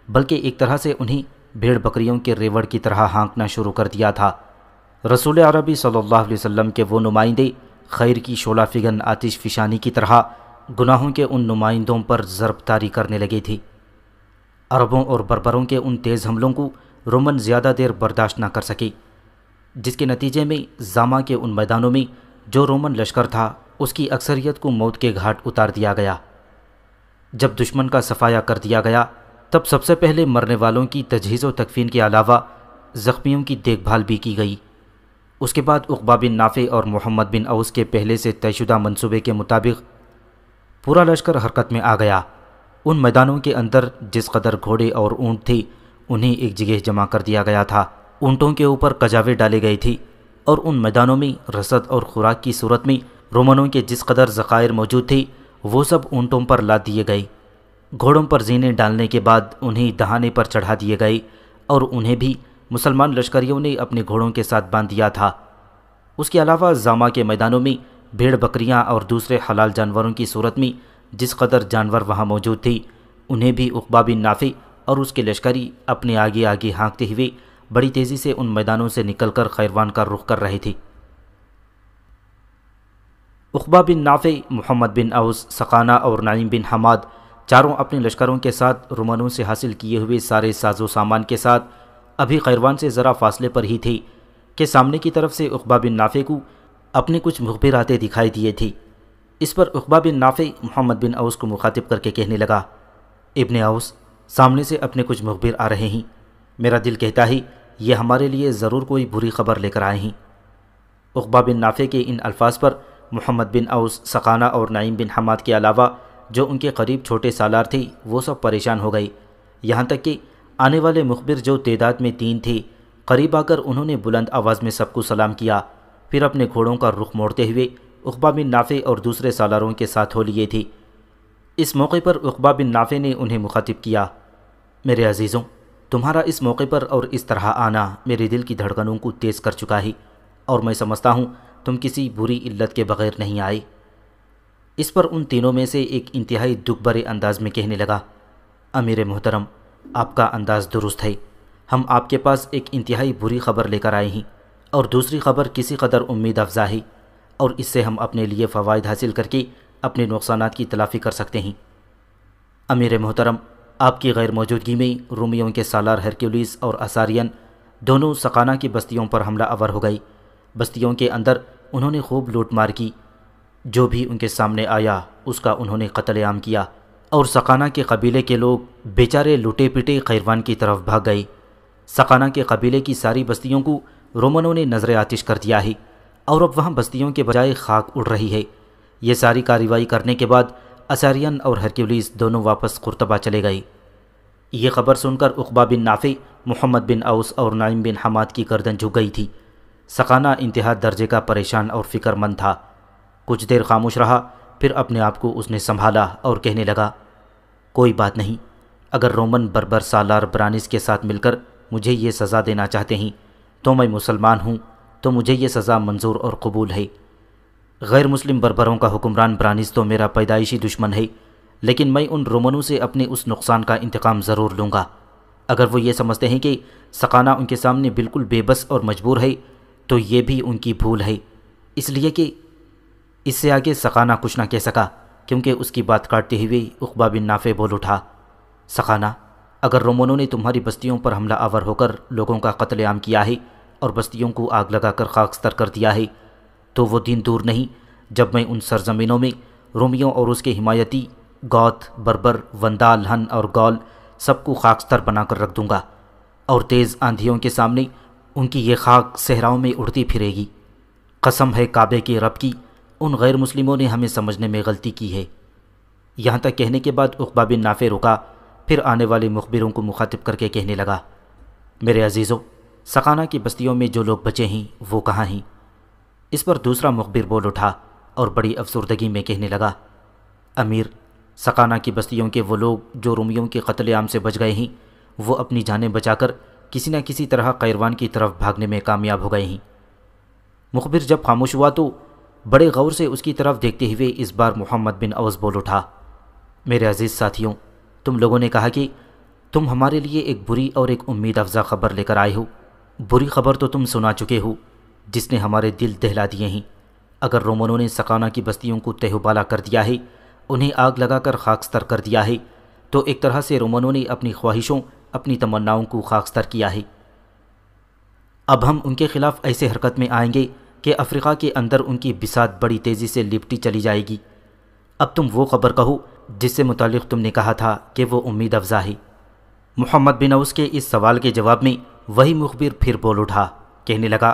بلکہ ایک طرح سے انہیں بھیڑ بکریوں کے ریوڑ کی طرح ہانکنا شروع کر دیا تھا۔ رسول عربی صلی اللہ علیہ وسلم کے وہ نمائندے خیر کی شعلہ فگن آتش فشانی کی طرح گناہوں کے ان نمائندوں پر ضرب طاری کرنے لگے تھے۔ عربوں اور بربروں کے ان تیز حملوں کو رومن زیادہ دیر برداشت نہ کر سکے، جس کے نتیجے میں زامہ کے ان میدانوں میں جو رومن لشکر تھا اس کی اکثریت کو موت کے گھاٹ اتار دیا گیا۔ جب دشمن کا صفایا کر دیا گیا تب سب سے پہلے مرنے والوں کی تجہیز و تکفین کے علاوہ زخمیوں کی دیکھ بھال بھی کی گئی۔ اس کے بعد عقبہ بن نافع اور محمد بن اوس کے پہلے سے طے شدہ منصوبے کے مطابق پورا لشکر حرکت میں آ گیا۔ ان میدانوں کے اندر جس قدر گھوڑے اور اونٹ تھے انہیں ایک جگہ جمع کر دیا گیا تھا۔ اونٹوں کے اوپر کجاوے ڈالے گئے تھے اور ان میدانوں میں رسد اور خوراک کی صورت میں رومنوں کے جس قدر ذخائر موجود تھے وہ سب اونٹوں پر لاد دیے گئے۔ گھوڑوں پر زینے ڈالنے کے بعد انہیں دہانے پر چڑھا دیے گئے اور انہیں بھی مسلمان لشکریوں نے اپنے گھوڑوں کے ساتھ باندھ دیا تھا۔ اس کے علاوہ زامہ کے میدانوں میں بھیڑ بکریاں اور دوسرے حلال جانوروں کی صورت میں جس قدر جانور وہاں موجود تھے انہیں بھی عقبہ بن نافع اور اس کے لشکری اپنے آگے آگے ہانکتے ہوئے بڑی تیزی سے ان میدانوں سے نکل کر خیروان کا رخ کر رہے تھے۔ عقبہ بن نافع، محمد بن اوس، سقانہ اور نعیم بن حماد چاروں اپنے لشکروں کے ساتھ رومنوں سے حاصل کیے ہوئے سارے ساز و سامان کے ساتھ ابھی خیروان سے ذرا فاصلے پر ہی تھے کہ سامنے کی طرف سے عقبہ بن نافع کو اپنے کچھ مخبر آتے دکھائی دیے تھے۔ اس پر عقبہ بن نافع محمد بن اوس کو مخاطب کر کے کہنے لگا، ابن اوس، سامنے سے اپنے کچھ مخبر آ رہے ہیں، میرا دل کہتا ہے یہ ہمارے لیے ضرور کوئی بری خبر لے کر آئے ہیں۔ عقبہ بن نافع کے ان الفاظ پر محمد بن اوس، سقانہ اور نعیم بن حماد کے علاوہ جو ان کے قریب چھوٹے سالار تھے وہ سب پریشان ہو گئے، یہاں تک کہ آنے والے مخبر جو تعداد میں 3 تھے قریب آ کر انہوں نے بلند آواز میں سب کو سلام کیا، پھر اپنے گھوڑوں کا رخ موڑتے ہوئے عقبہ بن نافع اور دوسرے سالاروں کے ساتھ ہو لیے تھے۔ اس موقع پر عقبہ بن نافع نے انہیں مخاطب کیا، میرے عزیزوں، تمہارا اس موقع پر اور اس طرح آنا میرے دل کی دھڑکنوں کو تیز کر چکا ہے اور میں سمجھتا ہوں تم کسی بری علت کے بغیر نہیں آئے۔ اس پر ان تینوں میں سے ایک انتہائی دکھ بھرے انداز میں کہنے لگا، امیر محترم، آپ کا انداز درست ہے، ہم آپ کے پاس ایک انتہائی بری خبر لے کر آئے ہیں اور دوسری خبر کسی قدر امید افزا ہے اور اس سے ہم اپنے لیے فوائد حاصل کر کے اپنے نقصانات کی تلافی کر سکتے ہیں۔ امیر محترم، آپ کی غیر موجودگی میں رومیوں کے سالار ہرکیولیس اور اسارین دونوں سقانہ کی بستیوں پر حملہ آور ہو گئی۔ بستیوں کے اندر انہوں نے خوب لوٹ مار کی، جو بھی ان کے سامنے آیا اس کا انہوں نے قتل عام کیا اور سقانہ کے قبیلے کے لوگ بیچارے لٹے پٹے خیروان کی طرف بھاگ گئے۔ سقانہ کے قبیلے کی ساری بستیوں کو رومنوں نے نظر آتش کر دیا ہے اور اب وہاں بستیوں کے بجائے خاک اڑ رہی ہے۔ یہ ساری کارروائی کرنے کے بعد اسارین اور ہرکیولیس دونوں واپس قرطبہ چلے گئے۔ یہ خبر سن کر عقبہ بن نافع، محمد بن اوس اور نعیم بن حماد کی گردن جھک گئی تھی۔ سقانہ انتہا درجے کا پریشان اور فکر مند تھا۔ کچھ دیر خاموش رہا، پھر اپنے آپ کو اس نے سنبھالا اور کہنے لگا، کوئی بات نہیں، اگر رومن بربر سالار برانس کے ساتھ مل کر مجھے یہ سزا دینا چاہتے ہیں تو میں مسلمان ہوں، تو مجھے یہ سزا منظور اور قبول ہے۔ غیر مسلم بربروں کا حکمران برانس تو میرا پیدائشی دشمن ہے، لیکن میں ان رومنوں سے اپنے اس نقصان کا انتقام ضرور لوں گا۔ اگر وہ یہ سمجھتے ہیں کہ سقانہ ان کے سامنے بالکل بے بس اور مجبور ہے تو یہ بھی ان کی بھول ہے، اس لیے کہ اس سے آگے سقانہ کچھ نہ کہہ سکا، کیونکہ اس کی بات کاٹتے ہوئے عقبہ بن نافع بول اٹھا، سقانہ، اگر رومنوں نے تمہاری بستیوں پر حملہ آور ہو کر لوگوں کا قتل عام کیا ہے اور بستیوں کو آگ لگا کر خاکستر کر دیا ہے تو وہ دن دور نہیں جب میں ان سرزمینوں میں رومیوں اور اس کے حمایتی گوت، بربر، وندال، ہن اور گول سب کو خاکستر بنا کر رکھ دوں گا، اور تیز آندھیوں کے سامنے ان کی یہ خاک صحراؤں میں اڑتی پھرے گی۔ قسم ہے کعبے کے رب کی، ان غیر مسلموں نے ہمیں سمجھنے میں غلطی کی ہے۔ یہاں تک کہنے کے بعد عقبہ بن نافع رکا، پھر آنے والے مخبروں کو مخاطب کر کے کہنے لگا، میرے عزیزوں، سقانہ کی بستیوں میں جو لوگ بچے ہیں وہ کہاں ہیں؟ اس پر دوسرا مخبر بول اٹھا اور بڑی افسردگی میں کہنے لگا، امیر، سقانہ کی بستیوں کے وہ لوگ جو رومیوں کے قتل عام سے بچ گئے ہیں وہ اپنی جانیں بچا کر کسی نہ کسی طرح قیروان کی طرف بھاگنے میں کامیاب ہو گئے ہیں۔ مخبر جب خاموش ہوا تو بڑے غور سے اس کی طرف دیکھتے ہوئے اس بار محمد بن اوس بول اٹھا، میرے عزیز ساتھیوں، تم لوگوں نے کہا کہ تم ہمارے لیے ایک بری اور ایک امید افزا خبر لے کر آئے ہو۔ بری خبر تو تم سنا چکے ہو، جس نے ہمارے دل دہلا دیے ہیں۔ اگر رومنوں نے سقانہ کی بستیوں کو تہو بالا کر دیا ہے، انہیں آگ لگا کر خاکستر کر دیا ہے، تو ایک طرح سے رومنوں نے اپنی خواہشوں، اپنی تمناؤں کو خاکستر کیا ہے۔ اب ہم ان کے خلاف ایسے حرکت میں آئیں گے کہ افریقہ کے اندر ان کی بساط بڑی تیزی سے لپٹی چلی جائے گی۔ اب تم وہ خبر کہو جس سے متعلق تم نے کہا تھا کہ وہ امید افزا ہے۔ محمد بن اوس کے اس سوال کے جواب میں وہی مخبر پھر بول اٹھا، کہنے لگا،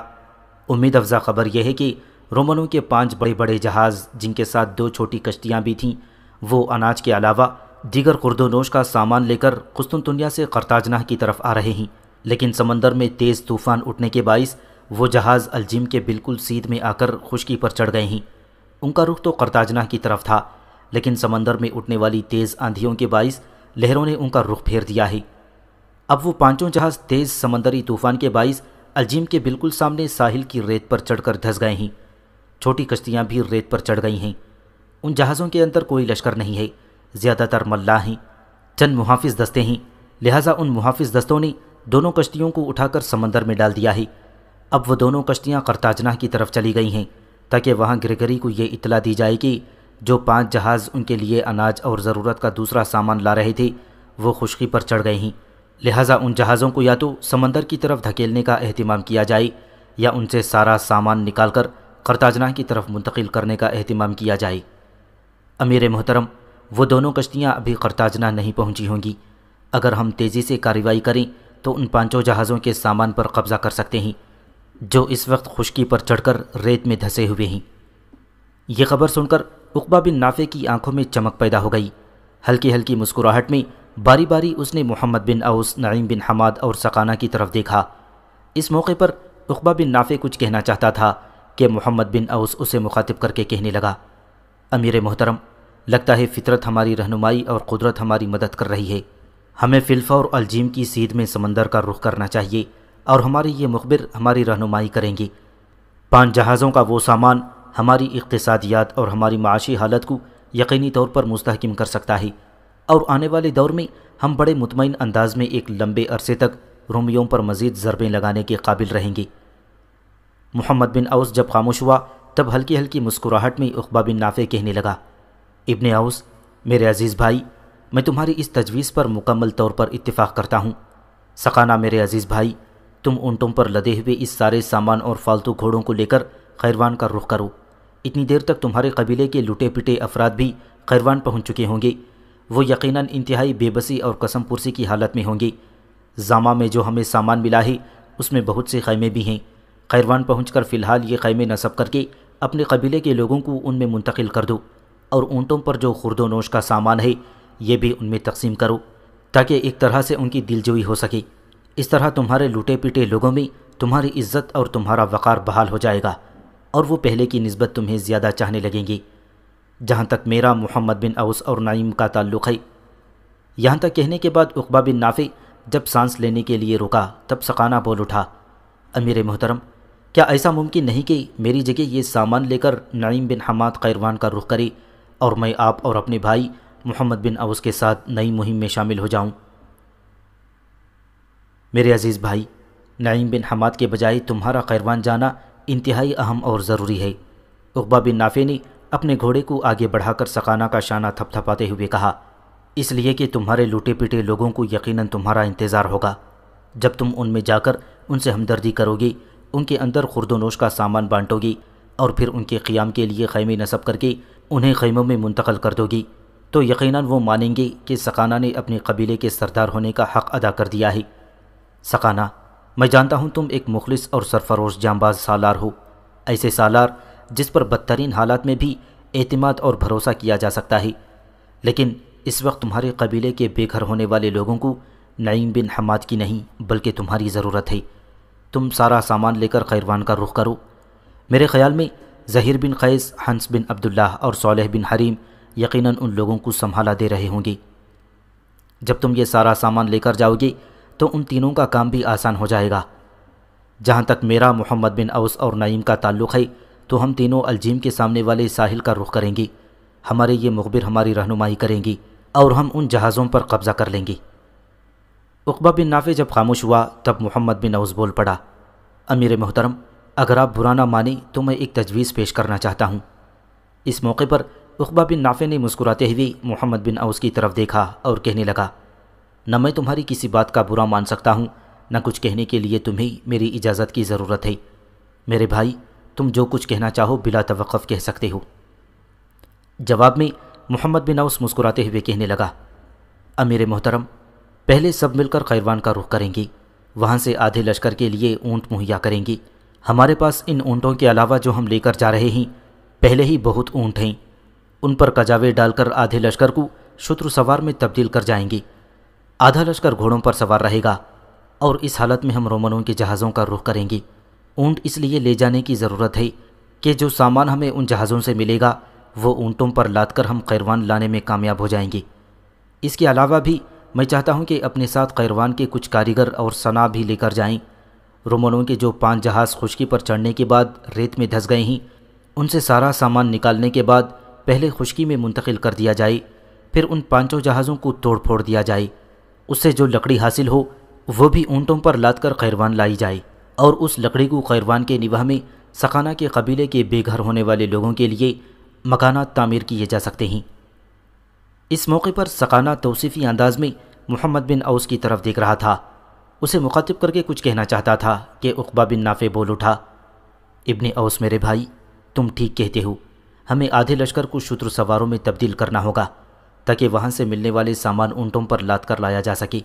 امید افزا خبر یہ ہے کہ رومنوں کے 5 بڑے بڑے جہاز، جن کے ساتھ 2 چھوٹی کشتیاں بھی تھیں، وہ اناج کے علاوہ دیگر خرد و نوش کا سامان لے کر قسطنطنیہ سے قرطاجنہ کی طرف آ رہے ہیں، لیکن سمندر میں تیز طوفان اٹھنے کے باعث وہ جہاز الجیم کے بالکل سیدھ میں آ کر خشکی پر چڑھ گئے ہیں۔ ان کا رخ تو قرطاجنہ کی طرف تھا، لیکن سمندر میں اٹھنے والی تیز آندھیوں کے باعث لہروں نے ان کا رخ پھیر دیا ہے۔ اب وہ 5 جہاز تیز سمندری طوفان کے باعث الجیم کے بالکل سامنے ساحل کی ریت پر چڑھ کر دھس گئے ہیں۔ چھوٹی کشتیاں بھی ریت پر چڑھ گئی ہیں۔ ان جہازوں کے اندر کوئی لشکر نہیں ہے، زیادہ تر ملاح ہیں، چند محافظ دستے ہیں، لہٰذا ان محافظ دستوں نے دونوں کشتیوں کو اٹھا کر سمندر میں ڈال دیا ہے۔ اب وہ دونوں کشتیاں قرطاجنہ کی طرف چلی گئی ہیں تاکہ وہاں گریگری کو یہ اطلاع دی جائے کہ جو 5 جہاز ان کے لیے اناج اور ضرورت کا دوسرا سامان لا رہے تھے وہ خشکی پر چڑھ گئے ہیں، لہٰذا ان جہازوں کو یا تو سمندر کی طرف دھکیلنے کا اہتمام کیا جائے یا ان سے سارا سامان نکال کر قرطاجنہ کی طرف منتقل کرنے کا اہتمام کیا جائے۔ امیر محترم، وہ دونوں کشتیاں ابھی قرطاجنہ نہیں پہنچی ہوں گی۔ اگر ہم تیزی سے کارروائی کریں تو ان 5 جہازوں کے سامان پر قبضہ کر سکتے ہیں جو اس وقت خشکی پر چڑھ کر ریت میں دھسے ہوئے ہیں۔ یہ خبر سن کر عقبہ بن نافع کی آنکھوں میں چمک پیدا ہو گئی۔ ہلکی ہلکی مسکراہٹ میں باری باری اس نے محمد بن اوس، نعیم بن حماد اور سقانہ کی طرف دیکھا۔ اس موقع پر عقبہ بن نافع کچھ کہنا چاہتا تھا کہ محمد بن اوس اسے مخاطب کر کے کہنے لگا، امیر محترم، لگتا ہے فطرت ہماری رہنمائی اور قدرت ہماری مدد کر رہی ہے۔ ہمیں فلفور الجیم کی سیدھ میں سمندر کا رخ کرنا چاہیے اور ہمارے یہ مخبر ہماری رہنمائی کریں گے۔ 5 جہازوں کا وہ سامان ہماری اقتصادیات اور ہماری معاشی حالت کو یقینی طور پر مستحکم کر سکتا ہے، اور آنے والے دور میں ہم بڑے مطمئن انداز میں ایک لمبے عرصے تک رومیوں پر مزید ضربیں لگانے کے قابل رہیں گے۔ محمد بن اوس جب خاموش ہوا تب ہلکی ہلکی مسکراہٹ میں عقبہ بن نافع کہنے لگا، ابن اوس، میرے عزیز بھائی، میں تمہاری اس تجویز پر مکمل طور پر اتفاق کرتا ہوں۔ سقانہ میرے عزیز بھائی، تم اونٹوں پر لدے ہوئے اس سارے سامان اور فالتو گھوڑوں کو لے کر قیروان کا رخ کرو۔ اتنی دیر تک تمہارے قبیلے کے لٹے پٹے افراد بھی قیروان پہنچ چکے ہوں گے۔ وہ یقیناً انتہائی بے بسی اور قسم پرسی کی حالت میں ہوں گے۔ زامہ میں جو ہمیں سامان ملا ہے اس میں بہت سے خیمے بھی ہیں۔ قیروان پہنچ کر فی الحال یہ خیمے نصب کر کے اپنے قبیلے کے لوگوں کو ان میں منتقل کر دو، اور اونٹوں پر جو خرد و نوش کا سامان ہے یہ بھی ان میں تقسیم کرو تاکہ ایک طرح سے ان کی دلجوئی ہو سکے۔ اس طرح تمہارے لوٹے پیٹے لوگوں میں تمہاری عزت اور تمہارا وقار بحال ہو جائے گا، اور وہ پہلے کی نسبت تمہیں زیادہ چاہنے لگیں گے۔ جہاں تک میرا محمد بن اوس اور نعیم کا تعلق ہے۔ یہاں تک کہنے کے بعد عقبہ بن نافع جب سانس لینے کے لیے رکا تب سقانہ بول اٹھا، امیر محترم، کیا ایسا ممکن نہیں کہ میری جگہ یہ سامان لے کر نعیم بن حماد قیروان کا رخ کرے اور میں آپ اور اپنے بھائی محمد بن اوس کے ساتھ نئی مہم میں شامل ہو جاؤں؟ میرے عزیز بھائی، نعیم بن حماد کے بجائے تمہارا قیروان جانا انتہائی اہم اور ضروری ہے۔ عقبہ بن نافع نے اپنے گھوڑے کو آگے بڑھا کر سقانہ کا شانہ تھپ تھپاتے ہوئے کہا، اس لیے کہ تمہارے لوٹے پیٹے لوگوں کو یقیناً تمہارا انتظار ہوگا۔ جب تم ان میں جا کر ان سے ہمدردی کرو گے، ان کے اندر خورد و نوش کا سامان بانٹو گی اور پھر ان کے قیام کے لیے خیمے نصب کر کے انہیں خیموں میں منتقل کر دو گی، تو یقیناً وہ مانیں گے کہ سقانہ نے اپنے قبیلے کے سردار ہونے کا حق ادا کر دیا ہے۔ سقانہ، میں جانتا ہوں تم ایک مخلص اور سرفروش جانباز سالار ہو، ایسے سالار جس پر بدترین حالات میں بھی اعتماد اور بھروسہ کیا جا سکتا ہے، لیکن اس وقت تمہارے قبیلے کے بے گھر ہونے والے لوگوں کو نعیم بن حماد کی نہیں بلکہ تمہاری ضرورت ہے۔ تم سارا سامان لے کر قیروان کا رخ کرو۔ میرے خیال میں زہیر بن قیس، حنس بن عبداللہ اور صالح بن حریم یقیناً ان لوگوں کو سنبھالا دے رہے ہوں گے۔ جب تم یہ سارا سامان لے کر جاؤ گے تو ان تینوں کا کام بھی آسان ہو جائے گا۔ جہاں تک میرا محمد بن اوس اور نعیم کا تعلق ہے تو ہم تینوں الجیم کے سامنے والے ساحل کا رخ کریں گے۔ ہمارے یہ مخبر ہماری رہنمائی کریں گی اور ہم ان جہازوں پر قبضہ کر لیں گے۔ عقبہ بن نافع جب خاموش ہوا تب محمد بن اوس بول پڑا، امیر محترم، اگر آپ برا نہ مانیں تو میں ایک تجویز پیش کرنا چاہتا ہوں۔ اس موقع پر عقبہ بن نافع نے مسکراتے ہوئے محمد بن اوس کی طرف دیکھا اور کہنے لگا، نہ میں تمہاری کسی بات کا برا مان سکتا ہوں، نہ کچھ کہنے کے لیے تمہیں میری اجازت کی ضرورت ہے۔ میرے بھائی، تم جو کچھ کہنا چاہو بلا توقف کہہ سکتے ہو۔ جواب میں محمد بن اوس مسکراتے ہوئے کہنے لگا، امیر محترم، پہلے سب مل کر قیروان کا رخ کریں گے، وہاں سے آدھے لشکر کے لیے اونٹ مہیا کریں گے۔ ہمارے پاس ان اونٹوں کے علاوہ جو ہم لے کر جا رہے ہیں پہلے ہی بہت اونٹ ہیں، ان پر کجاوے ڈال کر آدھے لشکر کو شتر سوار میں تبدیل کر جائیں گے، آدھا لشکر گھوڑوں پر سوار رہے گا، اور اس حالت میں ہم رومنوں کے جہازوں کا رخ کریں گے۔ اونٹ اس لیے لے جانے کی ضرورت ہے کہ جو سامان ہمیں ان جہازوں سے ملے گا وہ اونٹوں پر لاد کر ہم قیروان لانے میں کامیاب ہو جائیں گے۔ اس کے علاوہ بھی میں چاہتا ہوں کہ اپنے ساتھ قیروان کے کچھ کاریگر اور صنع بھی لے کر جائیں۔ رومنوں کے جو 5 جہاز خشکی پر چڑھنے کے بعد ریت میں دھس گئے ہیں، ان سے سارا سامان نکالنے کے بعد پہلے خشکی میں منتقل کر دیا جائے، پھر ان 5 جہازوں کو توڑ پھوڑ دیا جائے، اس سے جو لکڑی حاصل ہو وہ بھی اونٹوں پر لاد کر قیروان لائی جائے، اور اس لکڑی کو قیروان کے نواح میں سقانہ کے قبیلے کے بے گھر ہونے والے لوگوں کے لیے مکانات تعمیر کیے جا سکتے ہیں۔ اس موقع پر سقانہ توصیفی انداز میں محمد بن اوس کی طرف دیکھ رہا تھا، اسے مخاطب کر کے کچھ کہنا چاہتا تھا کہ عقبہ بن نافع بول اٹھا، ابن اوس میرے بھائی، تم ٹھیک کہتے ہو، ہمیں آدھے لشکر کو شتر سواروں میں تبدیل کرنا ہوگا تاکہ وہاں سے ملنے والے سامان اونٹوں پر لاد کر لایا جا سکے۔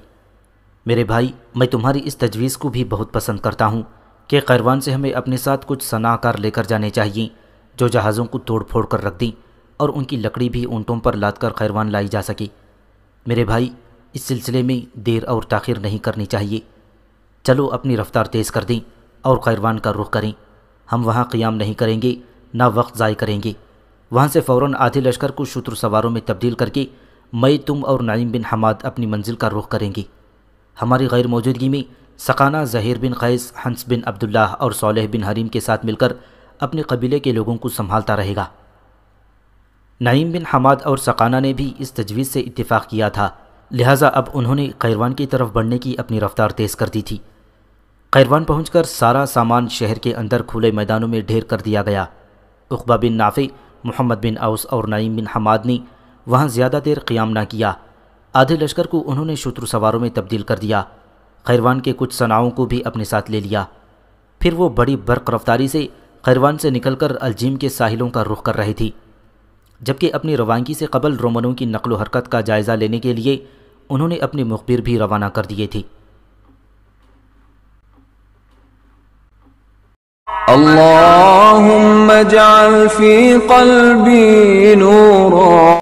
میرے بھائی، میں تمہاری اس تجویز کو بھی بہت پسند کرتا ہوں کہ قیروان سے ہمیں اپنے ساتھ کچھ صنع کار لے کر جانے چاہیے جو جہازوں کو توڑ پھوڑ کر رکھ دیں اور ان کی لکڑی بھی اونٹوں پر لاد کر قیروان لائی جا سکے۔ میرے بھائی، اس سلسلے میں دیر اور تاخیر نہیں کرنی چاہیے، چلو اپنی رفتار تیز کر دیں اور قیروان کا رخ کریں۔ ہم وہاں قیام نہیں کریں گے، نہ وقت ضائع کریں گے، وہاں سے فوراً آدھے لشکر کو شتر سواروں میں تبدیل کر کے میں، تم اور نعیم بن حماد اپنی منزل کا رخ کریں گے۔ ہماری غیر موجودگی میں سقانہ زہیر بن قیس، حنس بن عبداللہ اور صالح بن حریم کے ساتھ مل کر اپنے قبیلے کے لوگوں کو سنبھالتا رہے گا۔ نعیم بن حماد اور سقانہ نے بھی اس تجویز سے اتفاق کیا تھا، لہٰذا اب انہوں نے قیروان کی طرف بڑھنے کی اپنی رفتار تیز کر دی تھی۔ قیروان پہنچ کر سارا سامان شہر کے اندر کھلے میدانوں میں ڈھیر کر دیا گیا۔ عقبہ بن نافع، محمد بن اوس اور نعیم بن حماد نے وہاں زیادہ دیر قیام نہ کیا، آدھے لشکر کو انہوں نے شتر سواروں میں تبدیل کر دیا، قیروان کے کچھ صنعوں کو بھی اپنے ساتھ لے لیا، پھر وہ بڑی برق رفتاری سے قیروان سے نکل کر الجیم کے ساحلوں کا رخ کر رہی تھی، جبکہ اپنی روانگی سے قبل رومنوں کی نقل و حرکت کا جائزہ لینے کے لیے انہوں نے اپنے مخبر بھی روانہ کر دیے تھے۔ اللهم اجعل في قلبي نورا